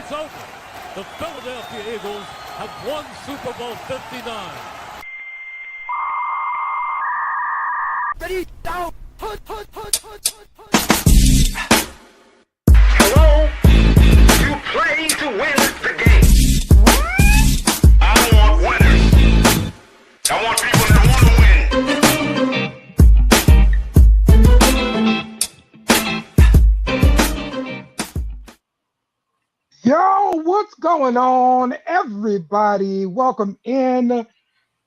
It's over. The Philadelphia Eagles have won Super Bowl 59. Ready, down, Hello? You play to win the game. I want winners. I want people that want to win. Yo, what's going on, everybody? Welcome in.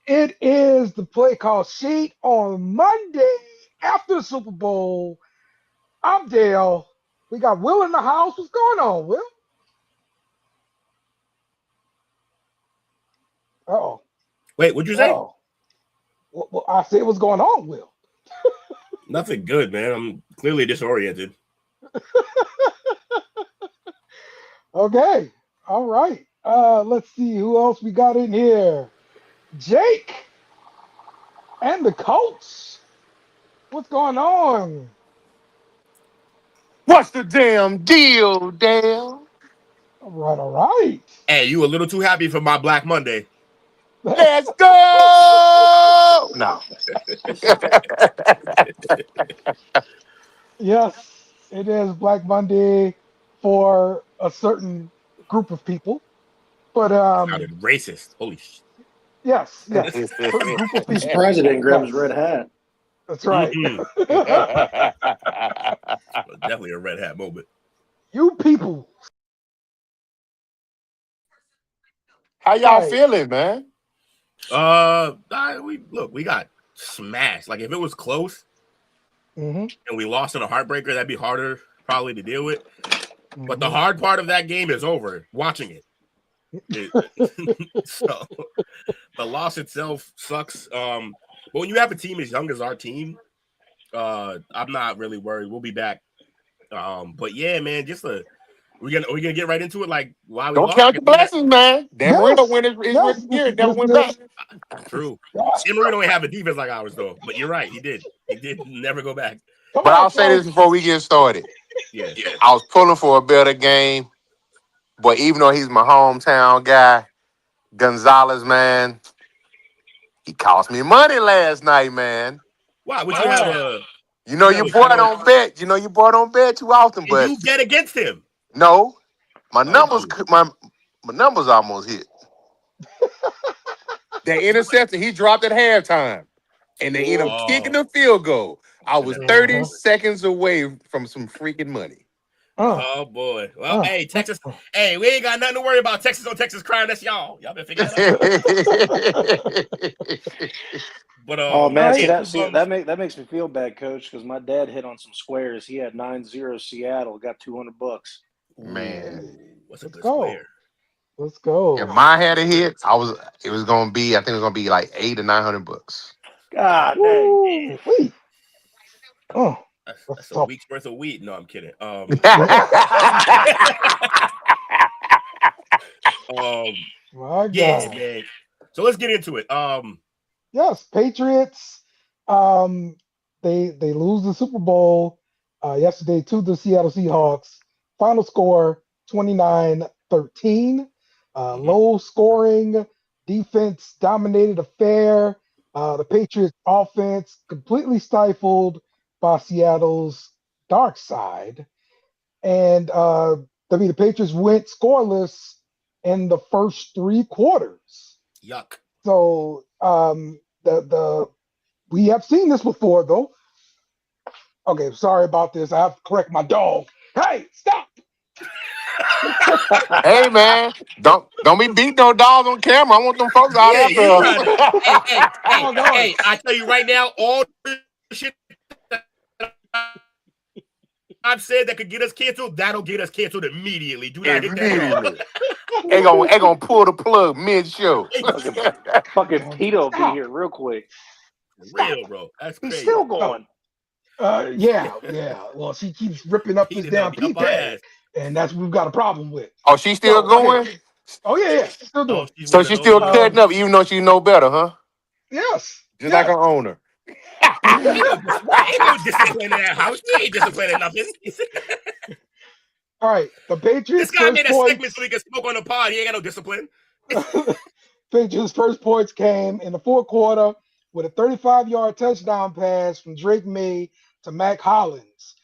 It is the Playcall sheet on Monday after the Super Bowl. I'm Dale. We got Will in the house. What's going on, Will? Uh-oh. Wait, what'd you say? Uh-oh. Well, I said what's going on, Will. Nothing good, man. I'm clearly disoriented. Okay. All right. Let's see who else we got in here. Jake and the Colts. What's going on? What's the damn deal, Dale? All right, all right. Hey, you a little too happy for my Black Monday. Let's go! No. Yes, it is Black Monday for a certain group of people. But Sounded racist. Holy shit. yes, certain group of I'm people. surprised it didn't grab his red hat. That's right. Definitely a red hat moment. You people. How y'all Right. feeling, man? We got smashed. Like if it was close Mm-hmm. and we lost in a heartbreaker, that'd be harder probably to deal with. But the hard part of that game is over. Watching it. So the loss itself sucks. But when you have a team as young as our team, I'm not really worried. We'll be back. But yeah, man, we're gonna get right into it. Like why we Don't lost. count the blessings, man. Dan Yes. Marino win his Yes. year, never went back. True. Tim Marino ain't have a defense like ours though. But you're right, he did. He did never go back. Come But on, I'll say this before we get started. Yeah. I was pulling for a better game, but even though he's my hometown guy, Gonzalez, man, he cost me money last night, man. Why? Would you have a You know your boy don't bet. You know your boy don't bet too often, but you bet against him? no, my numbers almost hit. That interception he dropped at halftime, and they ended up kicking the field goal. I was 30 seconds away from some freaking money. Oh boy. Well, hey, Texas. Hey, we ain't got nothing to worry about. Texas on Texas crime. That's y'all. Y'all been figuring it out. But Oh man, right. see that makes me feel bad, Coach, because my dad hit on some squares. He had 9-0 Seattle, got $200. Man, what's a good go. square? Let's go. if mine had a hit, I think it was gonna be like $800 to $900. God dang. Ooh, wait. Oh, That's a week's worth of weed. No, I'm kidding. my Yeah, God. man. So let's get into it. Yes, Patriots. They lose the Super Bowl yesterday to the Seattle Seahawks. Final score 29-13. Low scoring, defense dominated affair. The Patriots offense completely stifled by Seattle's dark side. And the Patriots went scoreless in the first three quarters. Yuck. So we have seen this before though. Okay, sorry about this. I have to correct my dog. Hey, stop! Hey man, don't be beating no dogs on camera. I want them folks out Yeah, after you us. hey, I tell you right now, all the shit I've said that could get us canceled, that'll get us canceled immediately. Do not hit that. They gonna pull the plug mid-show. Fucking Peter will be here real quick. Real, bro. That's He's crazy. still going. Yeah. Well, she keeps ripping up this damn pee pad, and that's what we've got a problem with. Oh, she's still going? Oh yeah, still doing. So she's still cutting up, even though she know better, huh? Yes. Just like her owner. Ain't no discipline in that house. You ain't disciplining nothing. All right, the Patriots This guy first made a points. segment so he could smoke on the pod. He ain't got no discipline. Patriots first points came in the fourth quarter with a 35-yard touchdown pass from Drake May to Mac Hollins.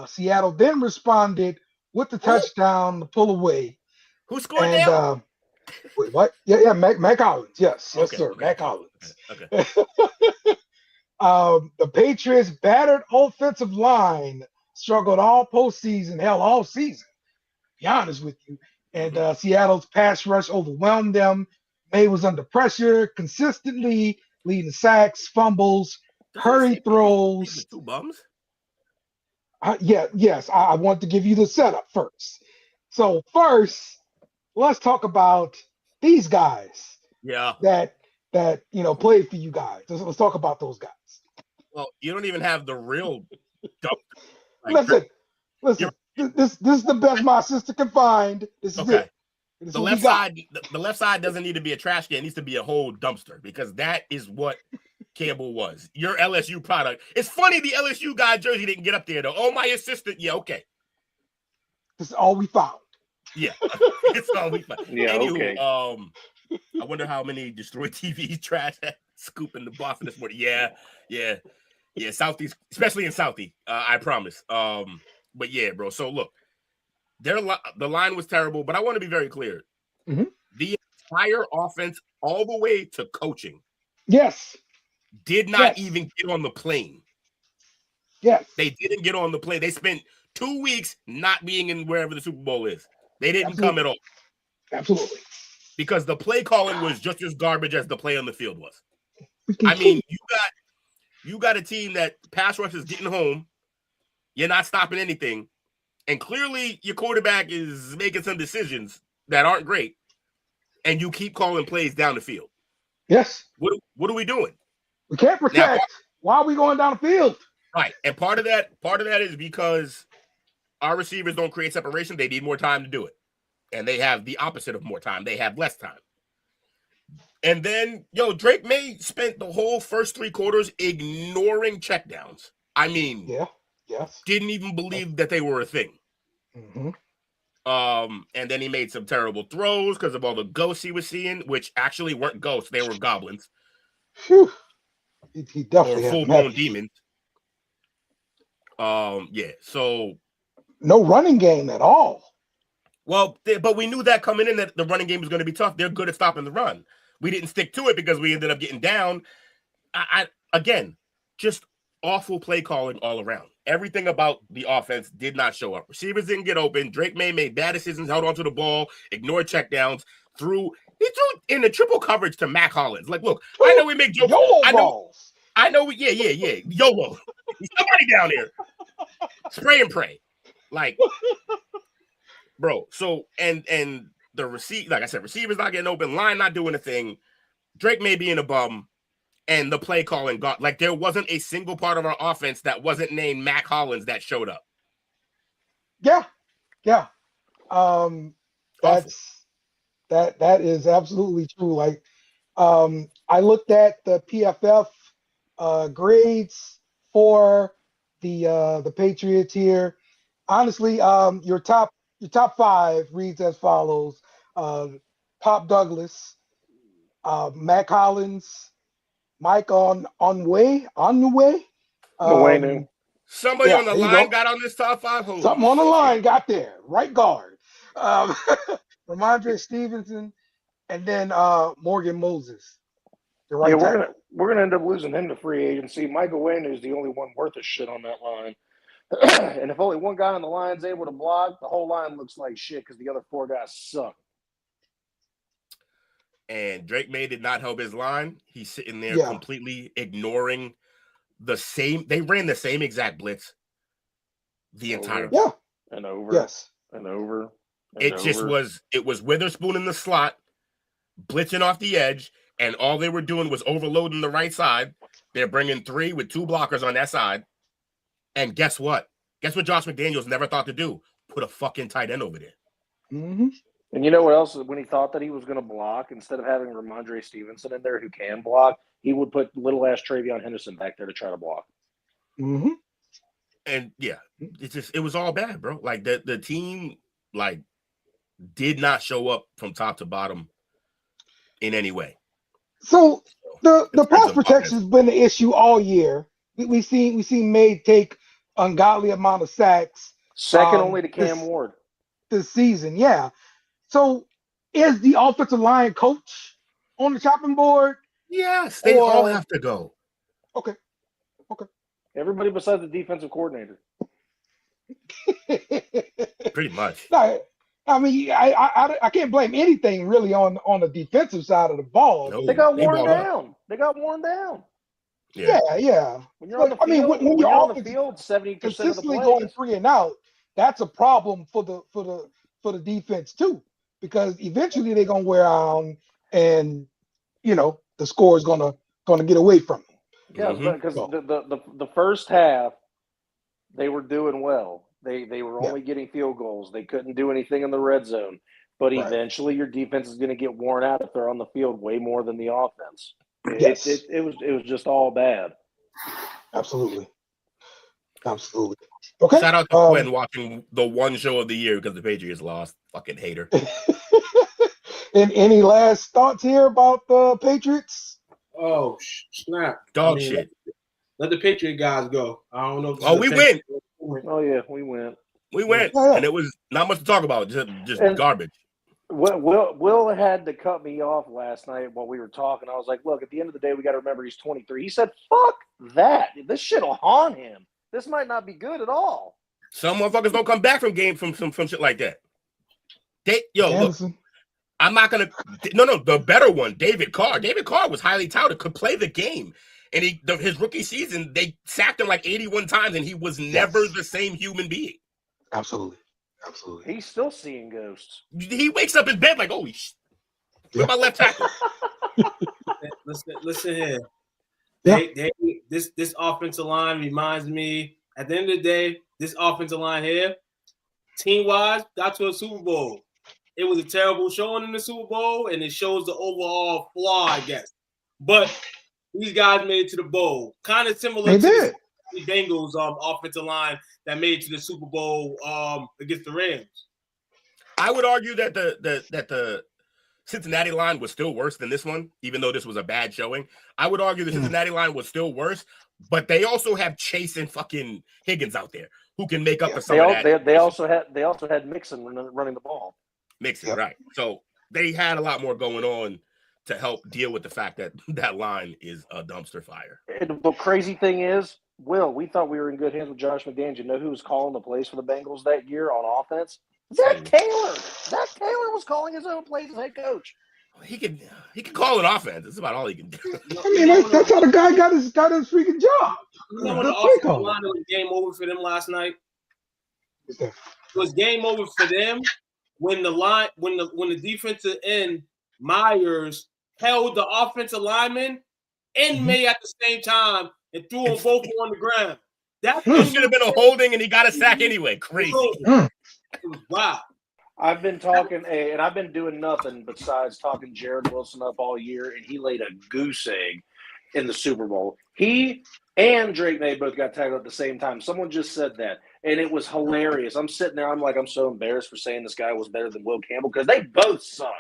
Seattle then responded with the touchdown to pull away. Who scored And now? wait, what? Yeah, Mac Hollins. Yes, Okay, sir, okay, Mac okay, Hollins. okay. The Patriots' battered offensive line struggled all postseason, hell, all season. To be honest with you, and Seattle's pass rush overwhelmed them. May was under pressure consistently, leading sacks, fumbles, Doesn't it hurry say throws. the two bums? I want to give you the setup first. So first, let's talk about these guys Yeah. that played for you guys. Let's talk about those guys. Well, you don't even have the real dump. Listen. This is the best my sister can find. This is Okay. it. This is The what left we got. side, the left side doesn't need to be a trash can. It needs to be a whole dumpster because that is what Campbell was. Your LSU product. It's funny the LSU guy jersey didn't get up there though. Oh, my assistant. Yeah, okay. This is all we found. Yeah, it's all we found. Yeah, Anywho, okay. I wonder how many destroyed TV trash scooping the Boston this morning. Yeah. Southeast, especially in Southie. I promise. But yeah, bro. So look, the line was terrible, but I want to be very clear. Mm-hmm. The entire offense, all the way to coaching, Yes, did not even get on the plane. Yes, They didn't get on the plane. They spent 2 weeks not being in wherever the Super Bowl is. They didn't come at all. Absolutely. Because the play calling was just as garbage as the play on the field was. I mean, you got a team that pass rush is getting home. You're not stopping anything. And clearly your quarterback is making some decisions that aren't great. And you keep calling plays down the field. Yes. What are we doing? We can't protect. Now, why are we going down the field? Right. And part of that is because our receivers don't create separation. They need more time to do it. And they have the opposite of more time. They have less time. And then, Drake May spent the whole first 3 quarters ignoring checkdowns. I mean, didn't even believe that they were a thing. Mm-hmm. And then he made some terrible throws because of all the ghosts he was seeing, which actually weren't ghosts. They were goblins. Whew. He definitely or full-blown demons. So no running game at all. Well, but we knew that coming in that the running game was going to be tough. They're good at stopping the run. We didn't stick to it because we ended up getting down. Again, just awful play calling all around. Everything about the offense did not show up. Receivers didn't get open. Drake May made bad decisions, held onto the ball, ignored checkdowns, he threw in the triple coverage to Mac Hollins. Like, look, I know we make jokes. I know. Yeah. YOLO. Somebody down there. Spray and pray. Like, bro. So, and the like I said, receivers not getting open, line not doing a thing. Drake May being a bum. And the play calling got like there wasn't a single part of our offense that wasn't named Mac Hollins that showed up. Yeah. That is absolutely true. Like, I looked at the PFF grades for the Patriots here. Honestly, your top 5 reads as follows: Pop Douglas, Mac Hollins, Mike Onway. Somebody on the line got on this top 5. Holy Something on the line got there. Right guard. Ramondre Stevenson, and then Morgan Moses. We're gonna end up losing him to free agency. Michael Wayne is the only one worth a shit on that line. And if only one guy on the line's able to block, the whole line looks like shit because the other 4 guys suck. And Drake May did not help his line. He's sitting there completely ignoring the same. They ran the same exact blitz the entire time. Yeah. And over. Yes. And over. It was Witherspoon in the slot, blitzing off the edge, and all they were doing was overloading the right side. They're bringing 3 with 2 blockers on that side. And guess what? Guess what Josh McDaniels never thought to do? Put a fucking tight end over there. Mm-hmm. And you know what else? When he thought that he was going to block, instead of having Ramondre Stevenson in there who can block, he would put little-ass Travion Henderson back there to try to block. Mm-hmm. And, it was all bad, bro. Like, the team like did not show up from top to bottom in any way. So the pass of protection has been the issue all year. We seen May take ungodly amount of sacks. Second only to Cam this, Ward. this season. Yeah. So is the offensive line coach on the chopping board? Yes, they all have to go. Okay. Everybody besides the defensive coordinator. Pretty much. No, I mean, I can't blame anything really on the defensive side of the ball. No, They got worn balled up. down. They got worn down. Yeah. When you're on the field, when you're you're on the field 70% of the consistently plays. going 3 and out, that's a problem for the defense too, because eventually they're gonna wear out, and the score is gonna get away from them. Yeah, because the first half they were doing well. They were only getting field goals. They couldn't do anything in the red zone. But eventually your defense is going to get worn out if they're on the field way more than the offense. Yes. It was just all bad. Absolutely. Okay. Shout out to Quinn watching the one show of the year because the Patriots lost. Fucking hater. And any last thoughts here about the Patriots? Oh, snap. Shit. Let the Patriot guys go. I don't know. Oh, we win. Oh, yeah, we went. Yeah. And it was not much to talk about, just garbage. Will had to cut me off last night while we were talking. I was like, look, at the end of the day, we got to remember he's 23. He said, fuck that. This shit will haunt him. This might not be good at all. Some motherfuckers don't come back from shit like that. Look, I'm not going to – no, the better one, David Carr. David Carr was highly touted, could play the game. And his rookie season, they sacked him like 81 times, and he was never the same human being. Absolutely. He's still seeing ghosts. He wakes up in bed like, holy shit. Where's my left tackle? Listen here. Yeah. This offensive line reminds me, at the end of the day, this offensive line here, team-wise, got to a Super Bowl. It was a terrible showing in the Super Bowl, and it shows the overall flaw, I guess. But these guys made it to the bowl. Kind of similar to the Bengals offensive line that made it to the Super Bowl against the Rams. I would argue that the Cincinnati line was still worse than this one, even though this was a bad showing. I would argue the Cincinnati line was still worse, but they also have Chase and fucking Higgins out there who can make up for some of that. They also had Mixon running the ball. Mixon, right. So they had a lot more going on to help deal with the fact that that line is a dumpster fire. And the crazy thing is, Will, we thought we were in good hands with Josh McDaniels. You know who was calling the plays for the Bengals that year on offense? Zach Taylor. Zach Taylor was calling his own plays as head coach. He could call an offense. That's about all he can do. I mean, that's how the guy got his freaking job. You know when the offensive line was game over for them last night? It was game over for them when the defensive end Myers held the offensive lineman and May at the same time and threw them both on the ground. That should have been a holding, and he got a sack anyway. Crazy. It was wild. I've been talking, and I've been doing nothing besides talking Jared Wilson up all year, and he laid a goose egg in the Super Bowl. He and Drake May both got tackled at the same time. Someone just said that, and it was hilarious. I'm sitting there, I'm so embarrassed for saying this guy was better than Will Campbell because they both suck.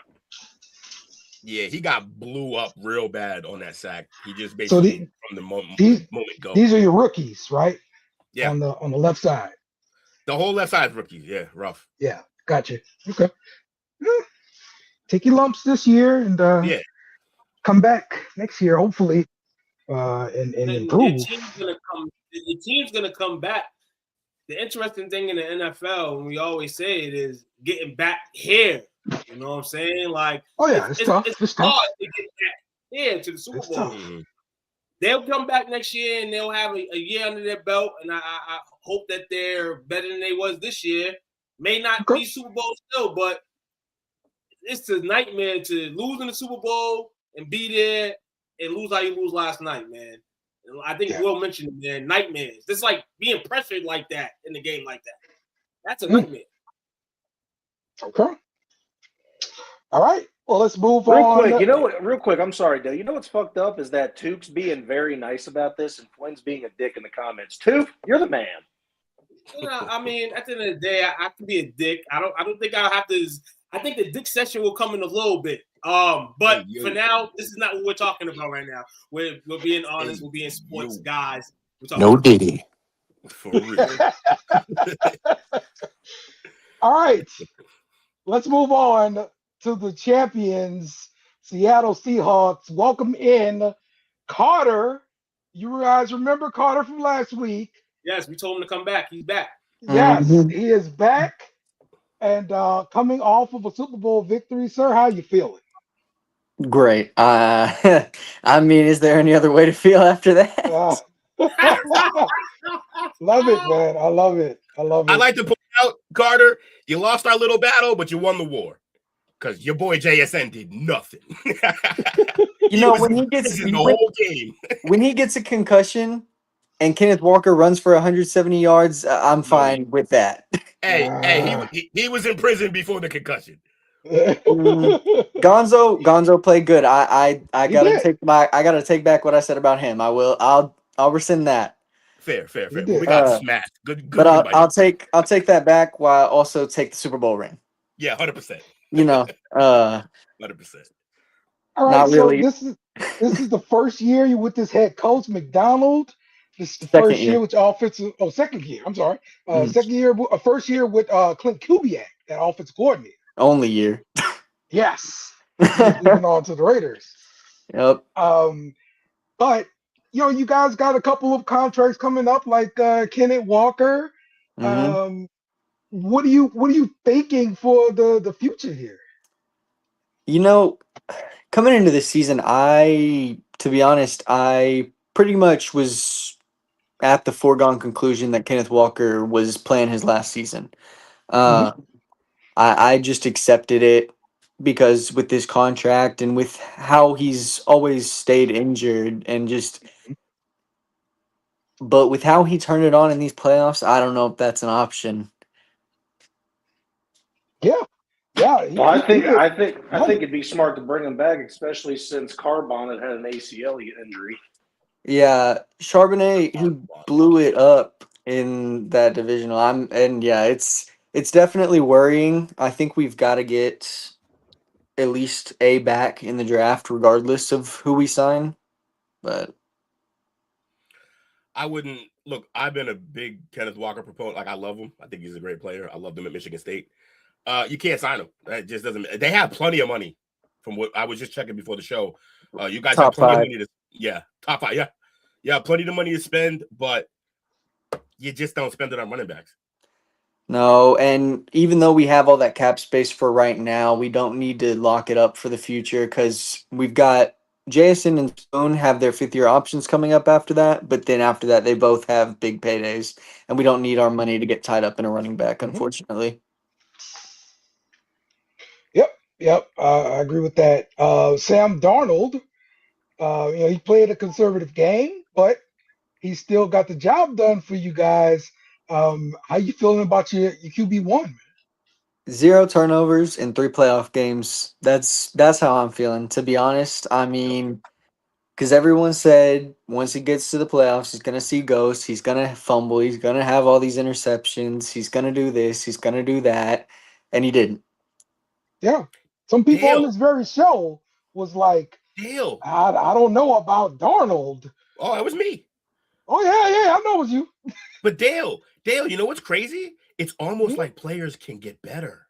Yeah, he got blew up real bad on that sack. He just basically from the moment go. These are your rookies, right? Yeah. On the left side. The whole left side is rookies. Yeah, rough. Yeah, gotcha. Okay. Take your lumps this year and come back next year, hopefully, and improve. Your team's gonna come back. The interesting thing in the NFL, and we always say it, is getting back here. You know what I'm saying? Like, it's tough. It's hard tough. to get back here to the Super Bowl. Mm-hmm. They'll come back next year and they'll have a year under their belt, and I hope that they're better than they was this year. May not be Super Bowl still, but it's a nightmare to lose in the Super Bowl and be there and lose how you lose last night, man. And I think Will mentioned, man, nightmares. It's like being pressured like that in the game like that. That's a nightmare. Okay. All right. Well, let's move on. Real quick, I'm sorry, Dale. You know what's fucked up is that Took's being very nice about this and Flynn's being a dick in the comments. Took, you're the man. I mean, at the end of the day, I can be a dick. I don't think I'll have to. I think the dick session will come in a little bit. But for now, this is not what we're talking about right now. We're being honest. We're being sports guys. No Diddy. For real. All right, let's move on to the champions, Seattle Seahawks. Welcome in Carter. You guys remember Carter from last week? Yes, we told him to come back. He's back. Yes, he is back and coming off of a Super Bowl victory. Sir, how you feeling? Great. I mean, is there any other way to feel after that? Love it, man. I love it. I like to point out, Carter, you lost our little battle, but you won the war. Because your boy JSN did nothing. When he gets the whole game. When he gets a concussion and Kenneth Walker runs for 170 yards, I'm fine with that. Hey, he was in prison before the concussion. Gonzo played good. I gotta take back what I said about him. I'll rescind that. Fair. We got smashed. Good. But I'll take that back while I also take the Super Bowl ring. Yeah, 100%. 100%. All right, Not really. So this is the first year you with this head coach McDonald. This is the first year with offensive. Oh, second year. I'm sorry. Second year. First year with Clint Kubiak, that offensive coordinator. Only year. Yes. Moving on to the Raiders. Yep. But you guys got a couple of contracts coming up, like Kenneth Walker. Mm-hmm. What are you thinking for the future here? Coming into this season, to be honest, I pretty much was at the foregone conclusion that Kenneth Walker was playing his last season. I just accepted it because with this contract and with how he's always stayed injured but with how he turned it on in these playoffs, I don't know if that's an option. Yeah. Well, I think it'd be smart to bring him back, especially since Carbon had an ACL injury. Yeah, Charbonnet, he blew it up in that divisional. It's definitely worrying. I think we've got to get at least a back in the draft, regardless of who we sign. But I wouldn't look. I've been a big Kenneth Walker proponent. Like, I love him. I think he's a great player. I loved him at Michigan State. You can't sign him. That just doesn't. They have plenty of money. From what I was just checking before the show, you guys have plenty of money to. Top 5. Yeah, plenty of money to spend, but you just don't spend it on running backs. No, and even though we have all that cap space for right now, we don't need to lock it up for the future because we've got Jason and Stone have their 5th-year options coming up after that, but then after that, they both have big paydays, and we don't need our money to get tied up in a running back, unfortunately. Yep. I agree with that. Sam Darnold, he played a conservative game, but he still got the job done for you guys. How you feeling about your QB1? 0 turnovers in 3 playoff games. That's how I'm feeling, to be honest. I mean, because everyone said once he gets to the playoffs, he's going to see ghosts. He's going to fumble. He's going to have all these interceptions. He's going to do this. He's going to do that. And he didn't. Yeah. Some people on this very show was like, I don't know about Darnold. Oh, that was me. Oh, yeah, I know it was you. But Dale, you know what's crazy? It's almost like players can get better.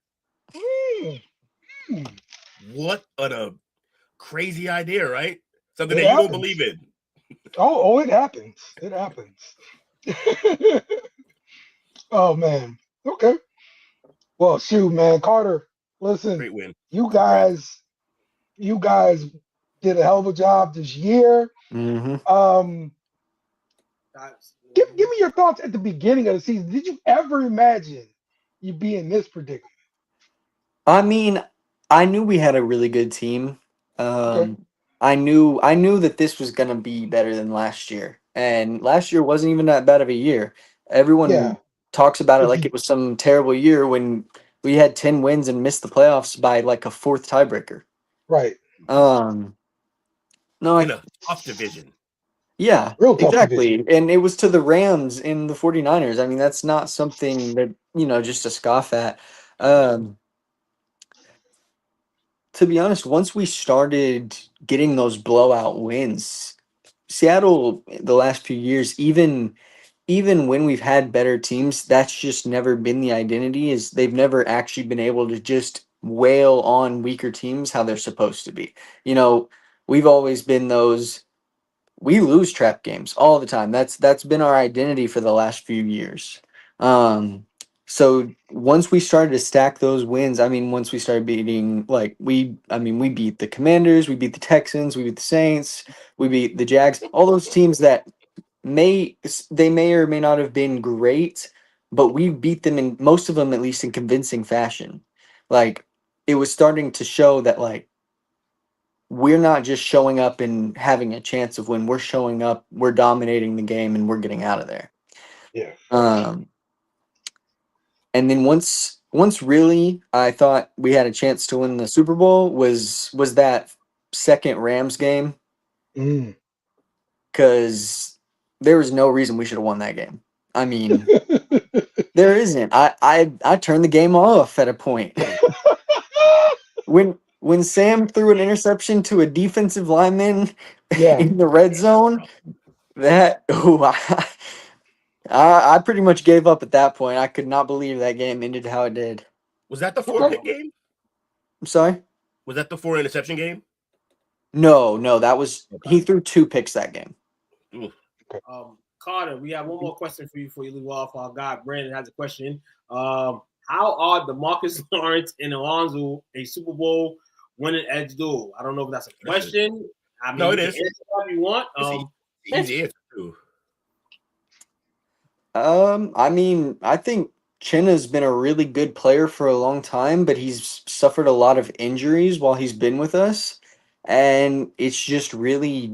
What a crazy idea, right? Something that you don't believe in. Oh, it happens. It happens. Oh, man. Okay. Well, shoot, man. Carter, listen. Great win. You guys did a hell of a job this year. Mm-hmm. Give me your thoughts at the beginning of the season. Did you ever imagine you'd be in this predicament? I mean, I knew we had a really good team. Okay. I knew that this was going to be better than last year. And last year wasn't even that bad of a year. Everyone talks about it like it was some terrible year when we had 10 wins and missed the playoffs by like a 4th tiebreaker. Right. No, in a tough division. Yeah, Real tough exactly. And it was to the Rams in the 49ers. I mean, that's not something that, just to scoff at. Um, to be honest, once we started getting those blowout wins, Seattle the last few years, even when we've had better teams, that's just never been the identity. Is they've never actually been able to just wail on weaker teams how they're supposed to be. We've always been those. We lose trap games all the time. That's been our identity for the last few years. So once we started to stack those wins, I mean, once we started beating we beat the Commanders, we beat the Texans, we beat the Saints, we beat the Jags, all those teams that may or may not have been great, but we beat them in most of them at least in convincing fashion. Like it was starting to show that we're not just showing up and having a chance of win. We're showing up, we're dominating the game, and we're getting out of there. Yeah. And then once really I thought we had a chance to win the Super Bowl was that second Rams game, Mm. because there was no reason we should have won that game. I mean, there isn't. I turned the game off at a point. When Sam threw an interception to a defensive lineman Yeah. in the red zone, I pretty much gave up at that point. I could not believe that game ended how it did. Was that the 4-pick game? I'm sorry? Was that the 4 interception game? No, that was he threw 2 picks that game. Carter, we have one more question for you before you leave off. Our guy Brandon has a question. How are DeMarcus Lawrence and Alonzo a Super Bowl winning edge duel? I don't know if that's a question. I mean, no, it is. If you want. Easy answer too. I mean, I think Chenna's been a really good player for a long time, but he's suffered a lot of injuries while he's been with us. And it's just really,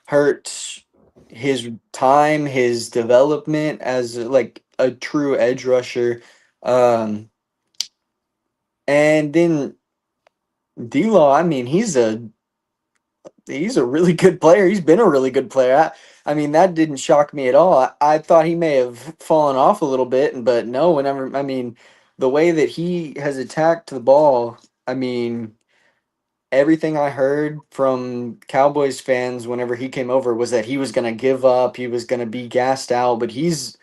hurt his time, his development as a true edge rusher. And then D-Law, I mean, he's a really good player. He's been a really good player. I mean, that didn't shock me at all. I thought he may have fallen off a little bit, but no, the way that he has attacked the ball, I mean, everything I heard from Cowboys fans whenever he came over was that he was going to give up, he was going to be gassed out, but he's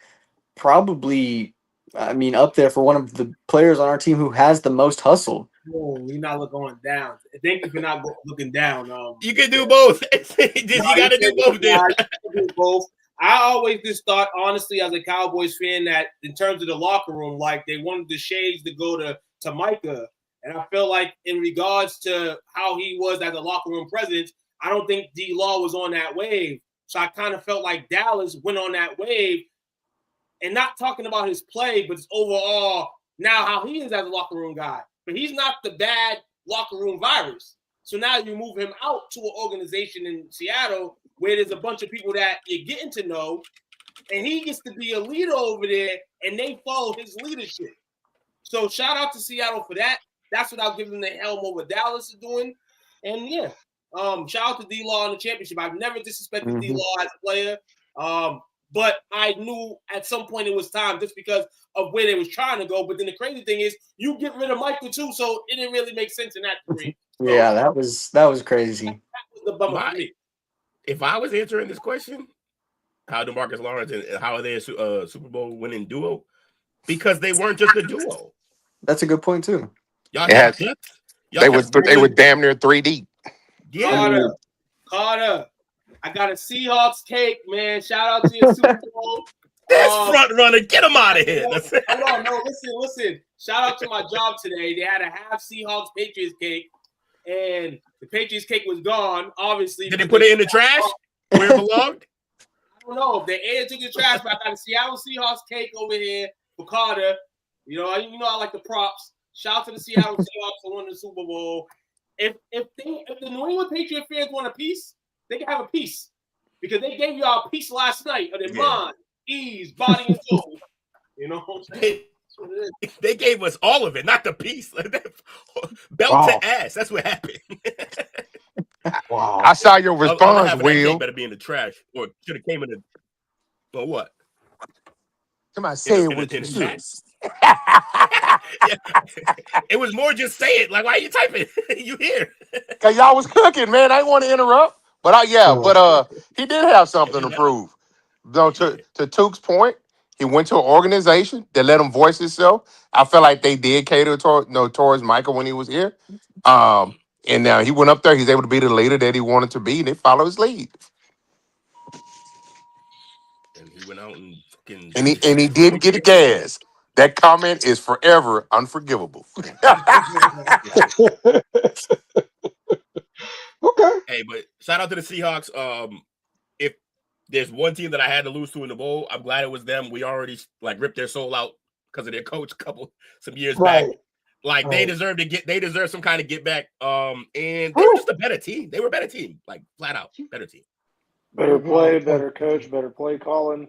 probably, up there for one of the players on our team who has the most hustle. No, you're not looking down. Thank you for not looking down. You can do both. You got to do both. Do both. I always just thought, honestly, as a Cowboys fan, that in terms of the locker room, they wanted the shades to go to Micah. And I feel like in regards to how he was as a locker room president, I don't think D-Law was on that wave. So I kind of felt like Dallas went on that wave, and not talking about his play, but his overall now how he is as a locker room guy. But he's not the bad locker room virus. So now you move him out to an organization in Seattle where there's a bunch of people that you're getting to know, and he gets to be a leader over there, and they follow his leadership. So shout out to Seattle for that. That's what I'll give them the helm over Dallas is doing. And yeah, shout out to D-Law in the championship. I've never disrespected D-Law as a player. But I knew at some point it was time just because of where they was trying to go. But then the crazy thing is you get rid of Michael too, so it didn't really make sense in that degree. So, yeah, that was crazy. That was the bummer for me. If I was answering this question, how DeMarcus Lawrence and how are they a Super Bowl winning duo? Because they weren't just a duo. That's a good point too. Y'all they were damn near 3 deep. Yeah. Carter, I got a Seahawks cake, man. Shout out to your Super Bowl. This front runner, get him out of here. Listen. Shout out to my job today. They had a half Seahawks Patriots cake, and the Patriots cake was gone. Obviously, did they put it in the trash where it belonged? I don't know if they ate it to the trash, but I got a Seattle Seahawks cake over here for Carter. You know I like the props. Shout out to the Seattle Seahawks for winning the Super Bowl. If the New England Patriot fans want a piece, they can have a piece because they gave y'all a piece last night of their mind, ease, body, and soul. You know what I'm saying? They gave us all of it, not the piece. Belt to ass. That's what happened. Wow. I saw your Other response, half of that cake Will. better be in the trash, or should have came in the. Or what? Somebody say it In with the your chat. lips. Yeah. It was more just say it. Like, why are you typing? You here? Cause y'all was cooking, man. I didn't want to interrupt. But he did have something to prove. No, to Tuke's point, he went to an organization that let him voice himself. I felt like they did cater towards Michael when he was here. And now he went up there, he's able to be the leader that he wanted to be, and they follow his lead. And he went out and fucking. And he did get the gas. That comment is forever unforgivable. Okay. Hey, but shout out to the Seahawks. If there's one team that I had to lose to in the bowl, I'm glad it was them. We already ripped their soul out because of their coach some years back. Like they deserve some kind of get back. And they were just a better team. They were a better team, like flat out better team. Better play, better coach, better play calling.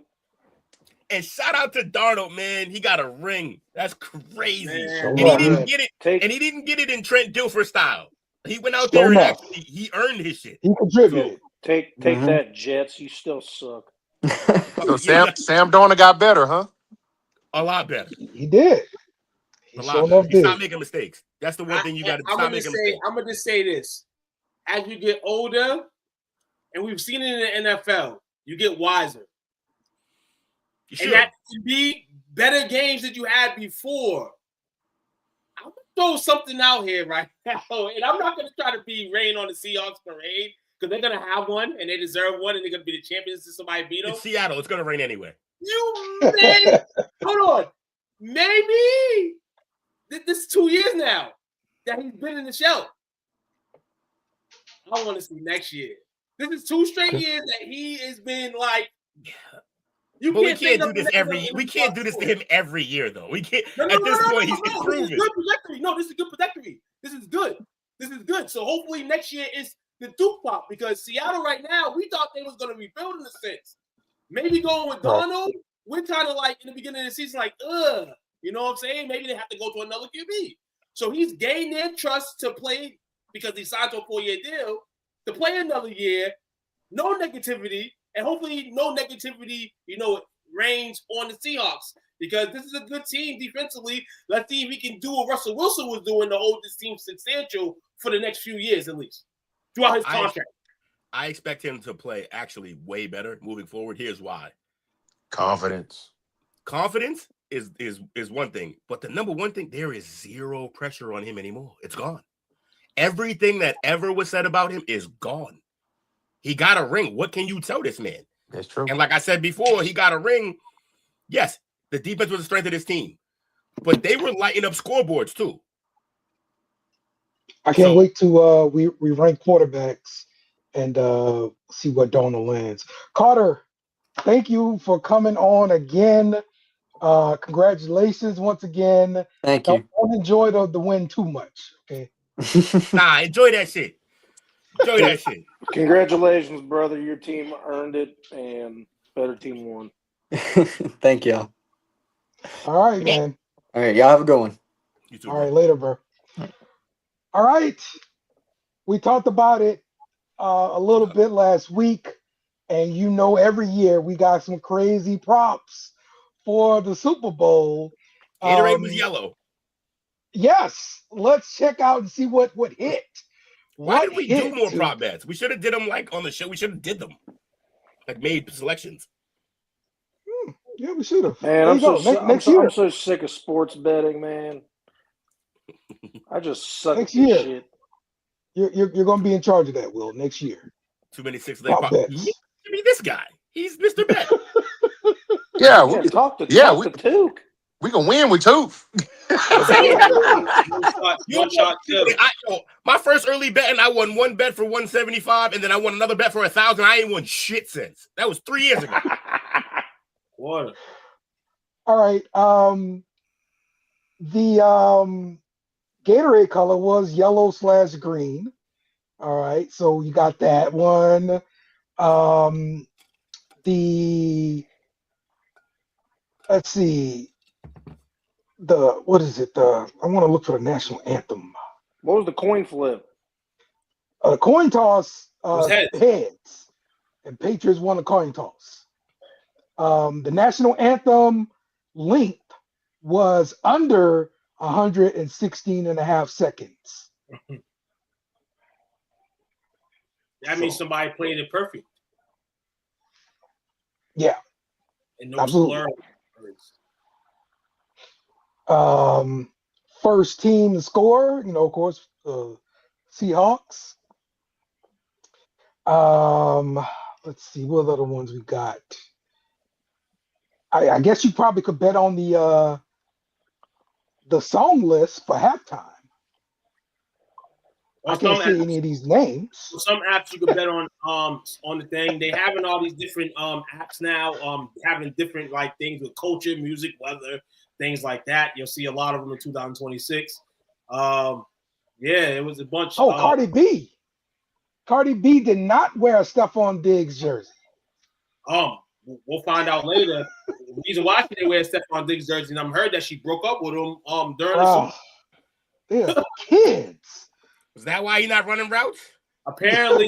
And shout out to Darnold, man. He got a ring. That's crazy. Man. And he didn't get it. And he didn't get it in Trent Dilfer style. He went out there and actually he earned his shit. He contributed. So, take that, Jets. You still suck. So Sam Darnold got better, huh? A lot better. He did. He stopped making mistakes. That's the one thing you got to stop making mistakes. I'm gonna just say this: as you get older, and we've seen it in the NFL, you get wiser. And that can be better games that you had before. I'm gonna throw something out here right now, and I'm not gonna try to be rain on the Seahawks parade because they're gonna have one and they deserve one, and they're gonna be the champions if somebody beat them. It's Seattle. It's gonna rain anyway. Hold on, maybe this is 2 years now that he's been in the show. I want to see next year. This is 2 straight years that he has been like. We can't do this We can't do this to him every year, though. We can't. At this point, he's improving. This is good trajectory. No, this is good trajectory. This is good. This is good. So hopefully next year is the Duke pop because Seattle right now we thought they was going to rebuild in a sense. Maybe going with Darnold, we're kind of like in the beginning of the season, like, you know what I'm saying? Maybe they have to go to another QB. So he's gained their trust to play because he signed to a 4-year deal to play another year. No negativity. And hopefully no negativity, reigns on the Seahawks because this is a good team defensively. Let's see if we can do what Russell Wilson was doing to hold this team substantial for the next few years at least throughout his contract. I expect him to play actually way better moving forward. Here's why. Confidence is one thing, but the number one thing, there is zero pressure on him anymore. It's gone. Everything that ever was said about him is gone. He got a ring. What can you tell this man? That's true. And like I said before, he got a ring. Yes, the defense was the strength of this team, but they were lighting up scoreboards too. I can't wait to we rank quarterbacks and see what Darnold lands. Carter, thank you for coming on again. Congratulations once again. Thank you. Don't enjoy the win too much. Okay. Nah, enjoy that shit. Enjoy that shit. Congratulations, brother. Your team earned it, and better team won. Thank y'all. All right, man. All right, y'all have a good one. You too, all right, later, bro. All right. We talked about it a little bit last week, and every year we got some crazy props for the Super Bowl. Gatorade was yellow. Yes. Let's check out and see what hit. Why did we do more prop bets? We should have did them on the show. We should have did them. Made selections. Yeah, we should have. Man, I'm so sick of sports betting, man. I just suck at this shit. You're going to be in charge of that, Will, next year. Too many 6-leg prop bets. I mean, this guy. He's Mr. Bet. Talk to Tuke. We can win with two. My first early betting, I won one bet for $175, and then I won another bet for $1,000. I ain't won shit since. That was 3 years ago. What? All right. The Gatorade color was yellow/green. All right, so you got that one. Let's see. What is it? I want to look for the national anthem. What was the coin flip? A coin toss, was heads. heads, and Patriots won a coin toss. The national anthem length was under 116 and a half seconds. That means somebody played it perfect. Yeah. And no Absolutely. slur. First team to score, of course, Seahawks. Let's see, what other ones we got? I guess you probably could bet on the song list for halftime. I can't see any of these names. Some apps you could bet on the thing. They having all these different apps now, having different like things with culture, music, weather, things like that. You'll see a lot of them in 2026. Yeah, it was a bunch. Oh, Cardi B. Cardi B did not wear a Stephon Diggs jersey. We'll find out later. The reason why she didn't wear a Stephon Diggs jersey, and I'm heard that she broke up with him during the season. They're kids. Is that why you're not running routes? Apparently,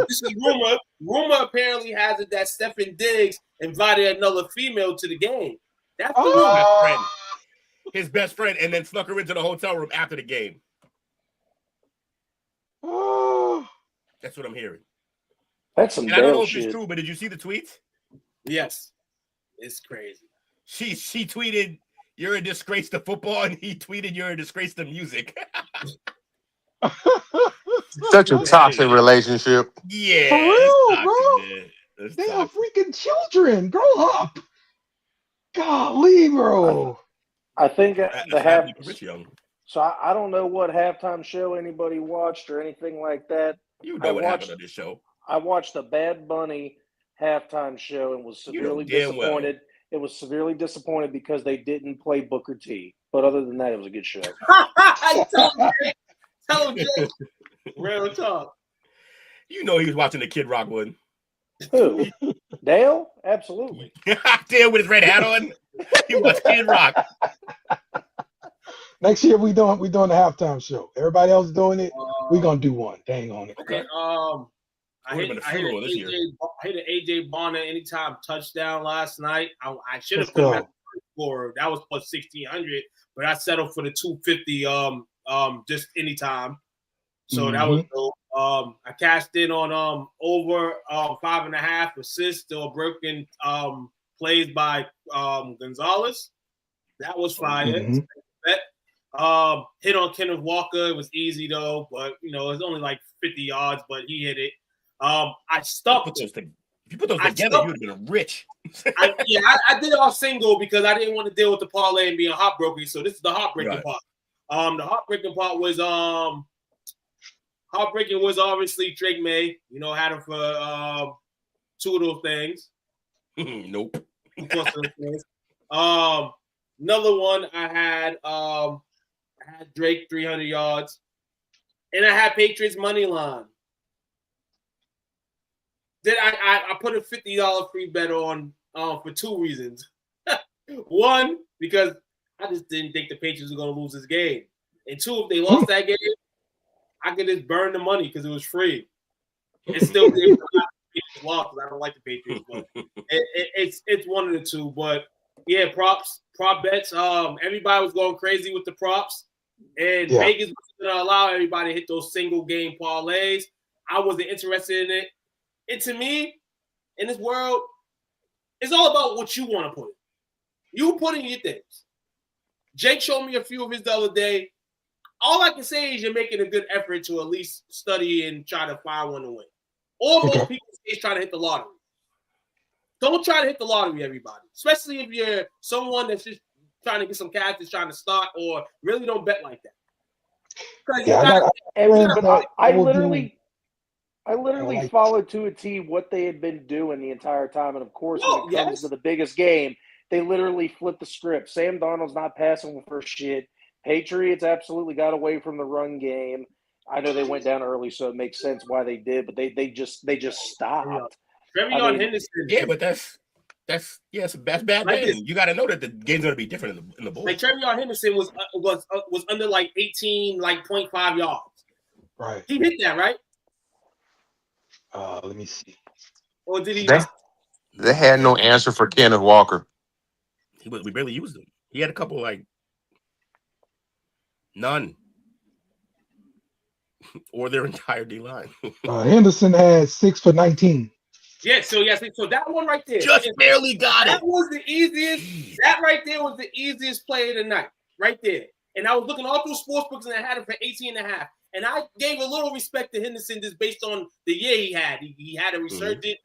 this is rumor. Rumor apparently has it that Stephon Diggs invited another female to the game. That's the rumor. Friend. His best friend, and then snuck her into the hotel room after the game. That's what I'm hearing. That's some and I don't know damn if shit. it's true, but did you see the tweets? Yes. It's crazy. She tweeted, "You're a disgrace to football," and he tweeted, "You're a disgrace to music." Such a toxic relationship. Yeah. For real, toxic, bro. They are freaking children. Grow up. Golly, bro. I think the half. Rich Young. So I don't know what halftime show anybody watched or anything like that. You know what happened on this show. I watched the Bad Bunny halftime show and was severely disappointed. Well. It was severely disappointed because they didn't play Booker T. But other than that, it was a good show. Tell him, Jay. Real talk. You know he was watching the Kid Rock one. Who? Dale? Absolutely. Dale with his red hat on. He was Kid Rock. Next year we doing the halftime show. Everybody else doing it. We're gonna do one. Dang on it. Okay. I hit an AJ Bonner anytime touchdown last night. I should have put him at the score. That was plus 1,600, but I settled for the 250 just anytime. So that was dope. I cashed in on over 5.5 assists or broken plays by Gonzalez. That was fire. Hit on Kenneth Walker. It was easy though, but it was only like 50 yards, but he hit it. I stuck. If you put those together, you would have been rich. I did it all single because I didn't want to deal with the parlay and being heartbroken. So this is the heartbreaking part. The heartbreaking part was heartbreaking was obviously Drake May. Had him for 2 of those things. Nope. Another one I had Drake 300 yards, and I had Patriots money line. Then I put a $50 free bet on for 2 reasons. One, because I just didn't think the Patriots were going to lose this game, and 2, if they lost that game, I could just burn the money because it was free. It still did lost because I don't like the Patriots, but it's one of the 2. But yeah, prop bets. Everybody was going crazy with the props, and Vegas was going to allow everybody to hit those single game parlays. I wasn't interested in it. And to me, in this world, it's all about what you want to put in. You put in your things. Jake showed me a few of his the other day. All I can say is you're making a good effort to at least study and try to find one to win. All most people say is trying to hit the lottery. Don't try to hit the lottery, everybody. Especially if you're someone that's just trying to get some cash, that's trying to start, or really don't bet like that. I literally followed to a T what they had been doing the entire time. And, of course, when it comes to the biggest game, they literally flipped the script. Sam Darnold's not passing for shit. Patriots absolutely got away from the run game. I know they went down early, so it makes sense why they did, but they just stopped. Henderson. Yeah, but that's bad. Like you got to know that the game's going to be different in the bowl. Like Trevion Henderson was under like 18, like 0.5 yards. Right. He hit that, right? Let me see. Or did he They, not? they had no answer for Kenneth Walker. We barely used him. He had a couple like none. Or their entire D line. Henderson had 6 for 19. Yeah, so that one right there. Just barely got that it. was the easiest. Jeez. That right there was the easiest play of the night. Right there. And I was looking all through sportsbooks and I had him for 18.5. And I gave a little respect to Henderson just based on the year he had. He had a resurgent